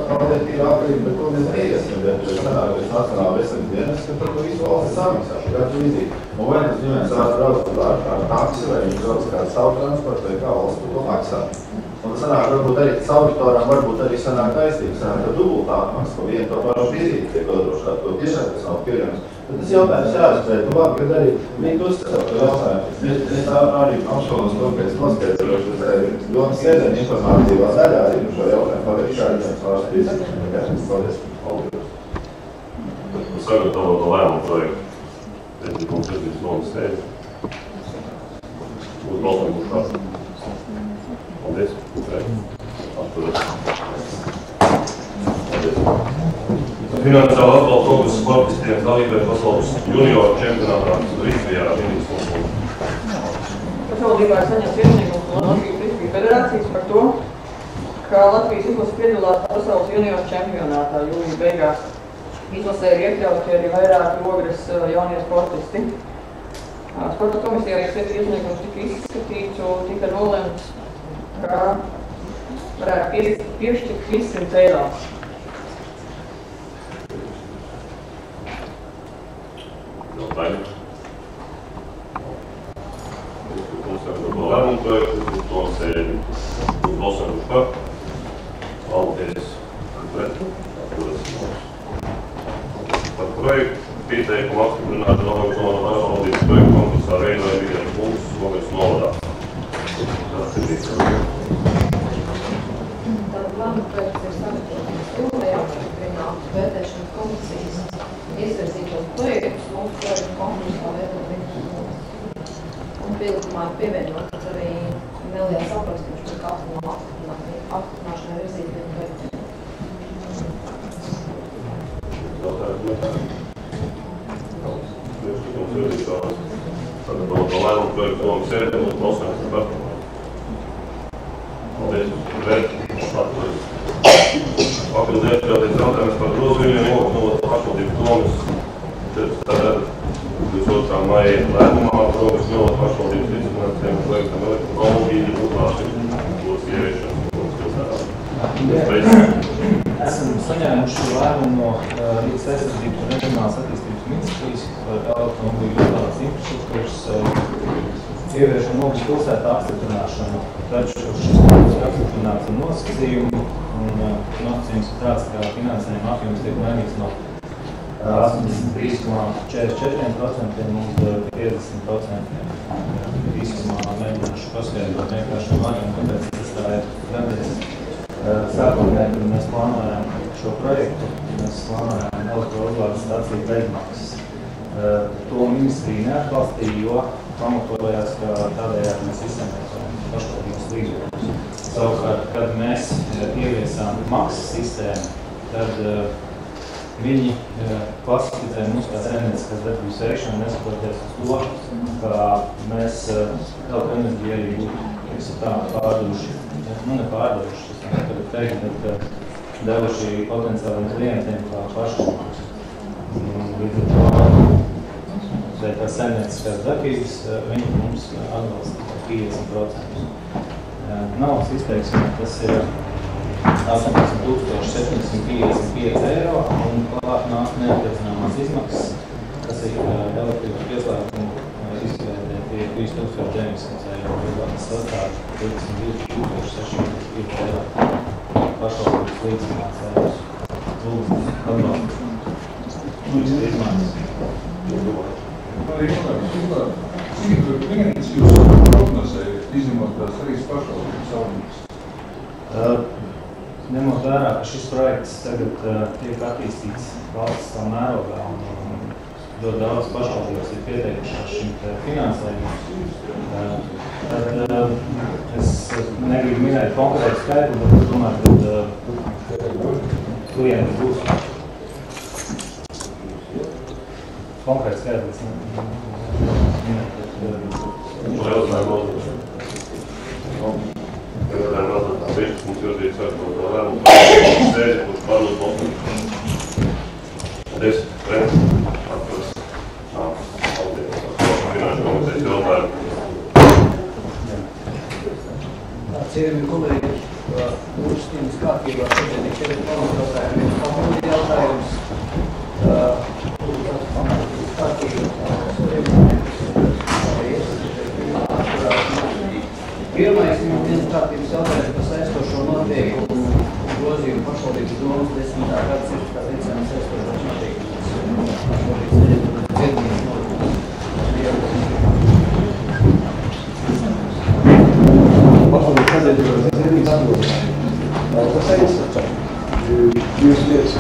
S6: palietīva aprība, bet to mēs neiesim, bet sanāk, pēc Nacionālā veselības dienas, ka par to visu valsts samaksā šo katru vizīti. Un vai tas ģimenes ārsts brauc ar taksi, vai viņš brauc kādu savu transportu, vai kā valsts par to maksā. Un tas sanāk, varbūt arī auditoram, varbūt arī sanāk taisnība, sanāk, ka dubultā atmaksa pa vienu to pašu vizīti tiek nodrošināta, to tiešām tas nav pieļams. Bet tas jautājums jāizpēt, tu labi, kad arī viņi uzstāv to jautājumu. Es arī apšaubos to, ka es noskaidrošu, ka ļoti sēdēm informatīvā daļā arī šo jautājumu paliek šādiem pārspīdiem. Paldies.
S14: Sagatavot to lēmumu projektu. Pēc mums nomas sēdi. Būs balsojums uz šādu. Paldies. Finansiāli atbalsta Ogas sportistiem dalībai pasaules junioru čempionātā Rīzvijā.
S3: Pašvaldībā saņemt iesniegumu no Latvijas Frisbija federācijas par to, ka Latvijas izlase piedalās pasaules juniors čempionātā jūnija beigās. Izlasē ir iekļauti arī vairāki Ogres jaunie sportisti. Sporta komisijā arī 7 iesniegums tika izskatīts un tika nolemts, ka varētu piešķirt 300 eiro.
S14: Jautājumi? Lēmumu projektu, to sēdi uz balsojumu par. Paldies. Pret. Par projektu pieteikumu apstiprināt Novembrona pašvaldības projektu konkursā veidojuma ikdienas punktus Ogres novadā. Tas ir
S10: Tātad lēmumu projekts ir sagatavots jūlijā, apstiprināts vērtēšanas komisijas izvirzītos projektus mūsu projektu konkursā veidojuma. Un pielikumā pievienotas arī neliels aprakstījums par katru apstiprināšanai virzītiem projektiem.
S14: Sagatavot lēmumu projektu domu sēdi un balsojums par. Paldies. Pret. Papildus iekļauties jautājums par grozījumiem Ogres pašvaldības domas 22. maija lēmumā Ogres pašvaldības līdzfinansējuma projektam elektromobīļu uzlāšanu būs ieviešanas pilsētā.
S19: Esam saņēmuši lēmumu no Vides aizsardzības un reģionālās attīstības ministrijas par elektromobīļu uzlādes infrastruktūras ieviešanu Ogres pilsētā apstiprināšanu. Taču šis projekts ir apstiprināts ar nosacījumu, un nosacījums ir tāds, ka finansējuma apjoms tiek mainīts no 83,44% uz 50%. Īsumā mēģināšu paskaidrot vienkārši vāriem, kāpēc tas tā ir radies. Sākotnēji, kad mēs plānojam šo projektu, mēs plānojam elektrouzlādes stāciju bezmaksas. To ministrija neatbalstīja, jo pamatojās, ka tādējādi mēs izsaimniekojam pašvaldības līdzekļus. Savukārt, kad mēs ieviesām maksas sistēmu, tad viņi klasificē mūs kā saimnieciskās darbības veikšanu, neskatoties uz to, ka mēs elektroenerģiju arī būtu pārdevuši, nepārdevuši, tagad teikt, bet devuši potenciāliem klientiem kā pašvaldības. Līdz ar to, kā saimnieciskās darbības, viņi mums atbalsta 50%. Naudas izteiksmē tas ir 18 755 eiro un klāt nāk neattiecināmās izmaksas, kas ir elektrības pieslēgumu izveidē pie 3900 eiro, tas sastāv 22 605 eiro pašvaldības līdzināts eiros. Lūdzu, atbalstu. Lūdzu, izmaksas.
S5: Cik klientus jūs prognozējat, izņemot tās 3 pašvaldības saimniecības?
S19: Ņemot vērā, ka šis projekts tagad tiek attīstīts valsts mērogā un ļoti daudz pašvaldības ir pieteikušās šim finansējumam, tad es negribu minēt konkrētu skaitli, bet es domāju, ka klienti būs. Konkrēts skaitlis minēt.
S14: Mums jūtīt sākot no lēmumu par sēdi, kurš pārlūdz balsojumu. Paldies, Pret. Atturas. Paldies. Finanšu komitejas jautājumu.
S4: Cienījami kolēģi, mūsu dienas kārtībā šodien ir 4 pamatjautājumi. Papildu jautājums. Pirmais dienas kārtības jautājums par saistošo noteikumu grozījumu pašvaldības domas 10. gadsimta licences saistošos noteikumus. Pašvaldības dziednības noteikumus. Pašvaldības sadziedības dziednības atbildības. Tas aizsaka. Jūs lietas.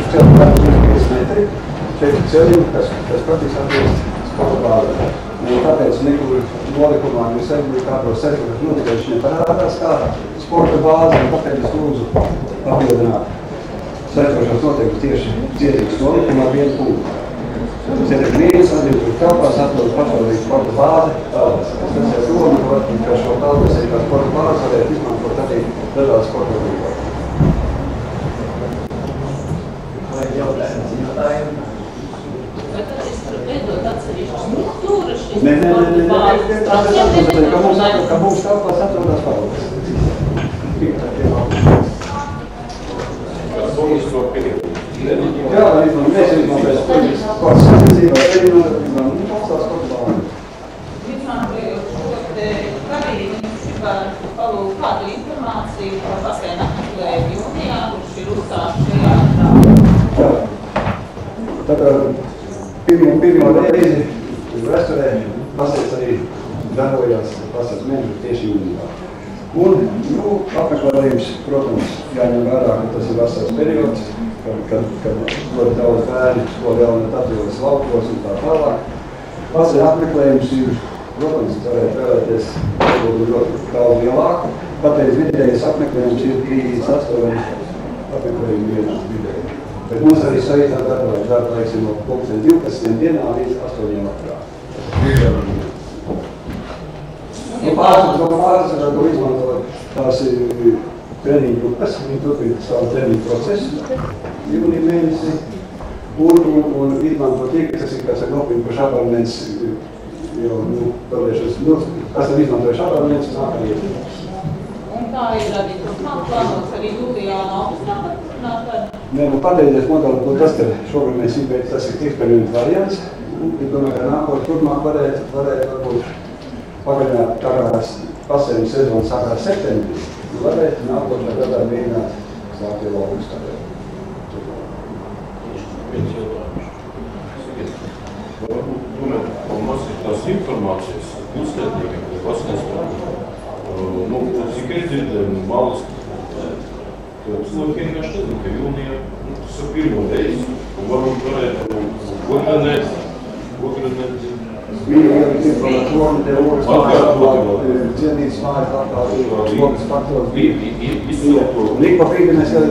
S4: Šķiet, 5 metri, 4 ceļi, kas praktiski atbilst sporta bāzē. Tāpēc nekur nolikumā mēs arī kādos sekundus notiekšņiem parādās kā sporta bāze, un tāpēc es lūdzu papildināt saistošos noteikumus tieši dziedības nolikumā 1 punktu.
S20: Cerebrīnas atbildes telpās atrodas pašvaldības sporta bāze. Tas ir doma, ka šo telpas ir kā sporta bāze varētu izmantot arī dažādas sporta grupās.
S9: Vai jautājumi? Vai tad es veidot atsevišķu struktūru šīs sporta bāzes?
S20: Ka mums telpās atrodas paldies. Jā, mēs izmantojam sporta sacensībā, arī valstās sporta bāzi.
S9: Izmantojot šo te kabīni, es gribētu palūgt kādu informāciju par basēnu apmeklējumu jūnijā, kurš ir uzsākts šajā tā.
S20: Tātad pirmo reizi vēsturē basēns arī darbojās pasaules mēnešu tieši jūnijā. Un, apmeklējums, protams, jāņem vērā, ka tas ir vasaras periods, kad ļoti daudz bērni skolu galvenot atrodas laukos un tā tālāk. Vasaras apmeklējums ir, protams, varētu vēlēties ļoti daudz lielāku. Patreiz vidējais apmeklējums ir 38 apmeklējumu dienas vidēji. Bet mums arī saītā darba laiks ir no 12 dienā līdz 8 vakarā. Pāris varētu izmantot tās treniņu grupas, viņi turpina savu treniņu procesu jūnija mēnesī un izmantot tie, kas ir, nopirkuši abonements, jo, kas ir izmantojuši abonements un nākamajā.
S9: Un kā ir arī turpmāk plānots arī jūlijā un augustā nākamā?
S20: Nē, patreizies modelis būtu tas, ka šogad mēs izbeidz, tas ir eksperimentu variants. Es domāju, ka nākot turpmāk varētu varbūt pagarināt tagad pasēļu sezonu sākās septembrī, varētu nākošā gadā mēģināt sākt jau augustā.
S14: Viens jautājums. Varbūt runāt par masītās informācijas uzskatniekiem, kas pasniedzam. Cik es dzirdēju, malas cilvēkiem vienkārši nezinu, ka jūnijā tas ir pirmo reizi, un varbūt varētu ogrenēt.
S20: Bija informātori, te ogas mājas, cienītas mājas, ogas faktors bija. Līk pa brīdi mēs jau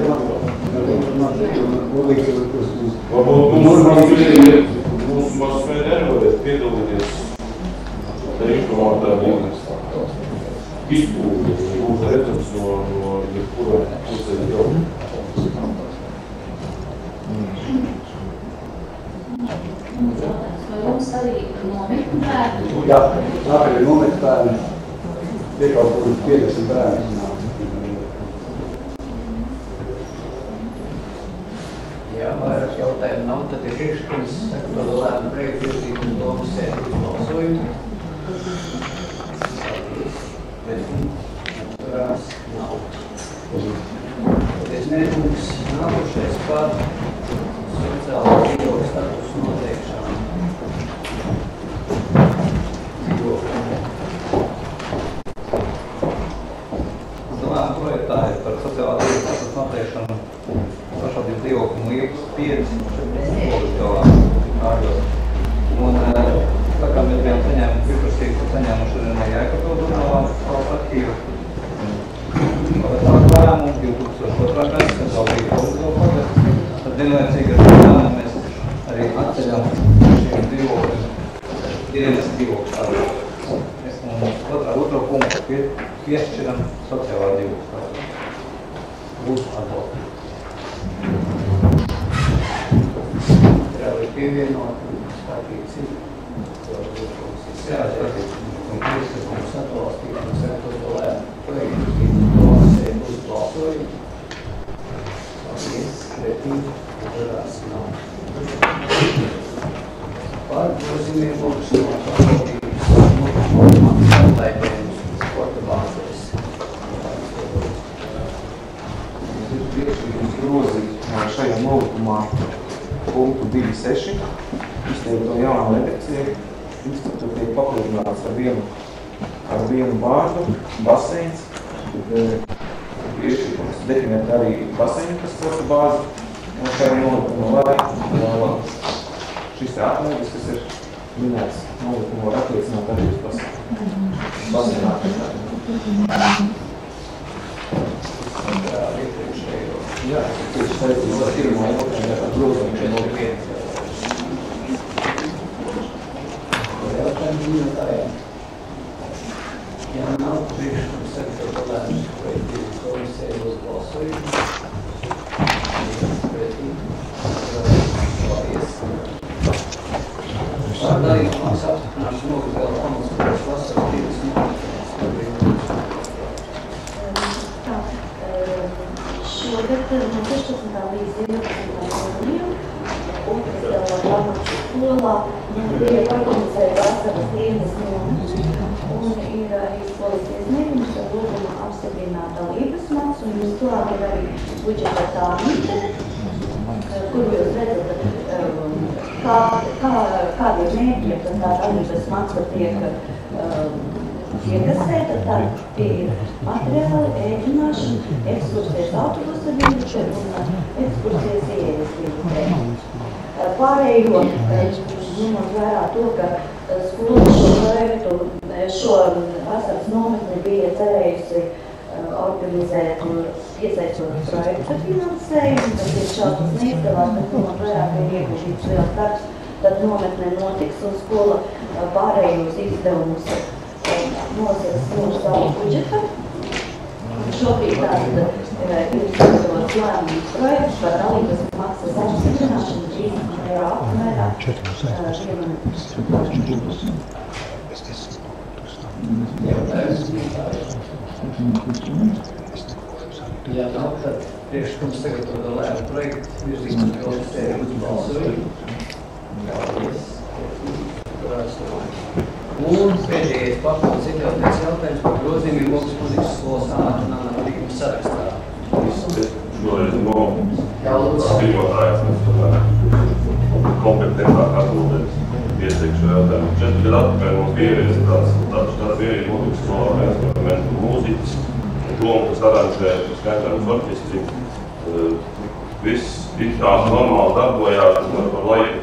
S14: Mums mazsmēļ nevarētu piedalīties tā informātāri izpūļi, būtu redzams no jebkura pusē jau.
S17: Vai mums arī nometņu bērni?
S20: Jā, nākamie nometņu bērni. Tie kaut kur 50 bērni.
S16: Jā, vairāk jautājumu nav, tad ir priekšlikums sektoru lēmu projektu virzīt un domas sēdi uz balsojumu. Nav. Paldies, Mērkungs. Nākošais par sociālo dzīvokļu statusu noteikšanu.
S4: Lēmuma projektā ir par sociālā dzīvokļu statusu noteikšanu pašvaldības dzīvokļu no iepas 5 un tā kā mēs bijām saņēmuši arī Jēkabpils valsts arhīvu lēmumu 2002. gads, kad vēl bija politisko pagasts, tad vienlaicīgi ar lēmumu mēs arī atceļam šiem dzīvokļiem dienas dzīvokļu statusu. Un otro punktu piešķiram sociālā dzīvokļu statusu. Lūdzu atbalstīt.
S16: Ir pievienot skatīt cik. Jā, skatīt. Un priekšlikums atbalstīt un sektoru lēmumu projektu domas sēdi uz balsojumu. Paldies, pretīgi, uzvarās nav. Par grozījumiem lūdzu no pašvaldības jautājumiem sporta bāzēs.
S18: Ir priekšlikums grozīt šajā nolikumā punktu 2.6. Izteikt to jaunu redakciju. Institūti tiek papildināts ar vienu vārdu, baseins. Priekšlikums definēt arī baseinu, kas sporta bāzi. Un šajā nolikumā lai šis atmēģis, kas ir minēts nolikumā, var atliecināt arī uz baseinu atmēģinājumu. Jā, tieši tā ir pirmā grozījuma šeit nolikumā.
S16: Darījumās apstiprināšu nogazēlu pamatskuras vasaras 20.
S12: Tā, šogad no 16. līdz 12. jūnijam Upras pamatu skolā tiek organizēta vasaras dienas nometne un ir arī policijas mēģinājums ar lūgumu apstiprināt dalības maksu un jūs klāt ir arī budžeta tāmite, kur jūs redzat, kādiem mērķiem tad tā dalības maksa tiek iekasēta, tad tie ir materiāli, ēdināšana, ekskursijas autobusa biļete un ekskursijas ieejas biļete. Pārējo, ņemot vērā to, ka skola šo projektu, šo vasaras nometni bija cerējusi organizēt, iesaistot projekta finansējumu, tas ir šāds neizdevās, bet ņemot vērā, ka ir ieguldīts liels darbs, tad nometne notiks un skola pārējos izdevumus nosaks no savu budžetu. Šobrīd tātad ir sagatavots lēmums projekts par dalības maksas apstiprināšanu 30 eiro apmērā.
S16: Ja nav, tad priekšlikums sagatavo lēmumu projektu virzīt uz komisiju uz balsojumu. Un pēdējais papildus ideālais jautājums par grozījumiem Ogas Muzikas skolas amatu līguma sarakstā.
S14: Šoreiz no pirmotājās kompetentāk atbildēt ieteikšu jautājumu. 4 gadu atpakaļ mums bija tāds vienīgi Muzikas skolā instrumentu mūziķis, doma, kas aranžē skaitājums orķestri. Viss it kā normāli darbojās, un par laiku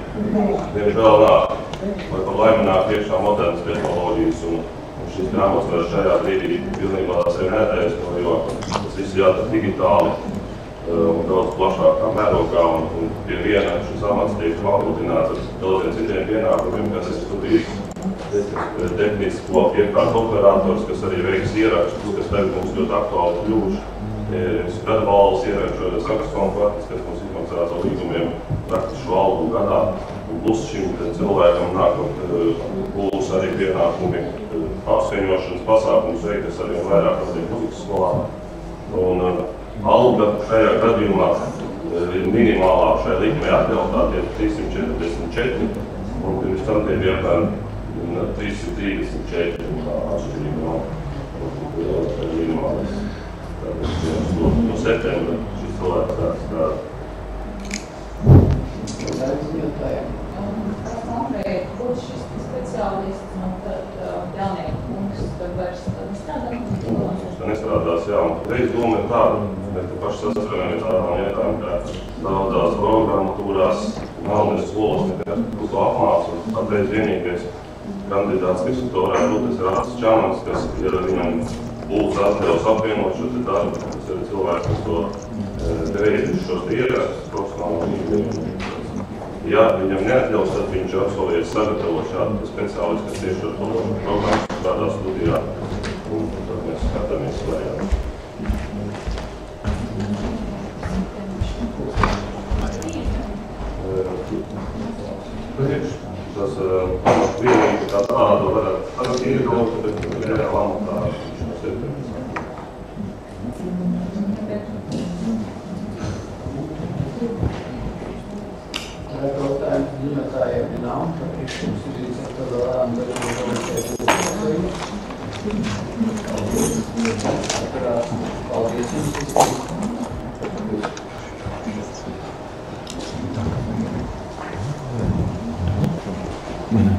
S14: diemžēl nāk. Vai par laimi nāk iekšā modernas tehnoloģijas, un šis grāmatas vairs šajā brīdī pilnībā sevi netaisno, jo tas viss jādara digitāli un daudz plašākā mērogā, un pie viena šis amats tiek papildināts ar daudziem citiem pienākumiem, kas ir studijas tehnisko iekārtu operators, kas arī veiks ierakstus, kas tagad mums ļoti aktuāli kļūši. Spēdbalvas ierakšojas saksofonu kvartis, kas mums izmaksās ar līgumiem praktiski šo algu gadā. Plus šim cilvēkam nākot būs arī pienākumi apsvieņošanas pasākums veikt, kas arī vairāk notiek muzikas skolā. Un alga šajā gadījumā ir minimālā šai likmei atļautā tie 344, un pirms tam tie bija apmēram 334 atšķirīgi no minimālais. No septembra šis cilvēks strādā.
S9: Kas konkrēti būs šis speciālists, un tad Jānieka kungs tad vairs nestrādā?
S14: Mums nestrādās, jā, un reiz doma ir tāda, mēs te paši saskaramies tādām lietām, ka daudzās programmatūrās galvenais skolas nekas uz to apmāc, un patreiz vienīgais kandidāts, kas to varētu būt, tas ir Ārsts Čāmans, kas ir viņam būs atļaus apvienot šo te darbu, tas ir cilvēks, kas to veids šos ierakstus profesionāli. Ja viņam neatļaus, tad viņš absolvēs sagatavot šādu speciālistu, kas tieši ar to programmu strādā studijā, un tad mēs skatāmies variantu. Tas vienīgi kā tādu varētu iegaut, bet reāli amatā viņš no septembris.
S16: Jautājums zinotājiem nav, ka priekšlikums ir līdz ar to lēmumu paldies jums.
S18: Mana,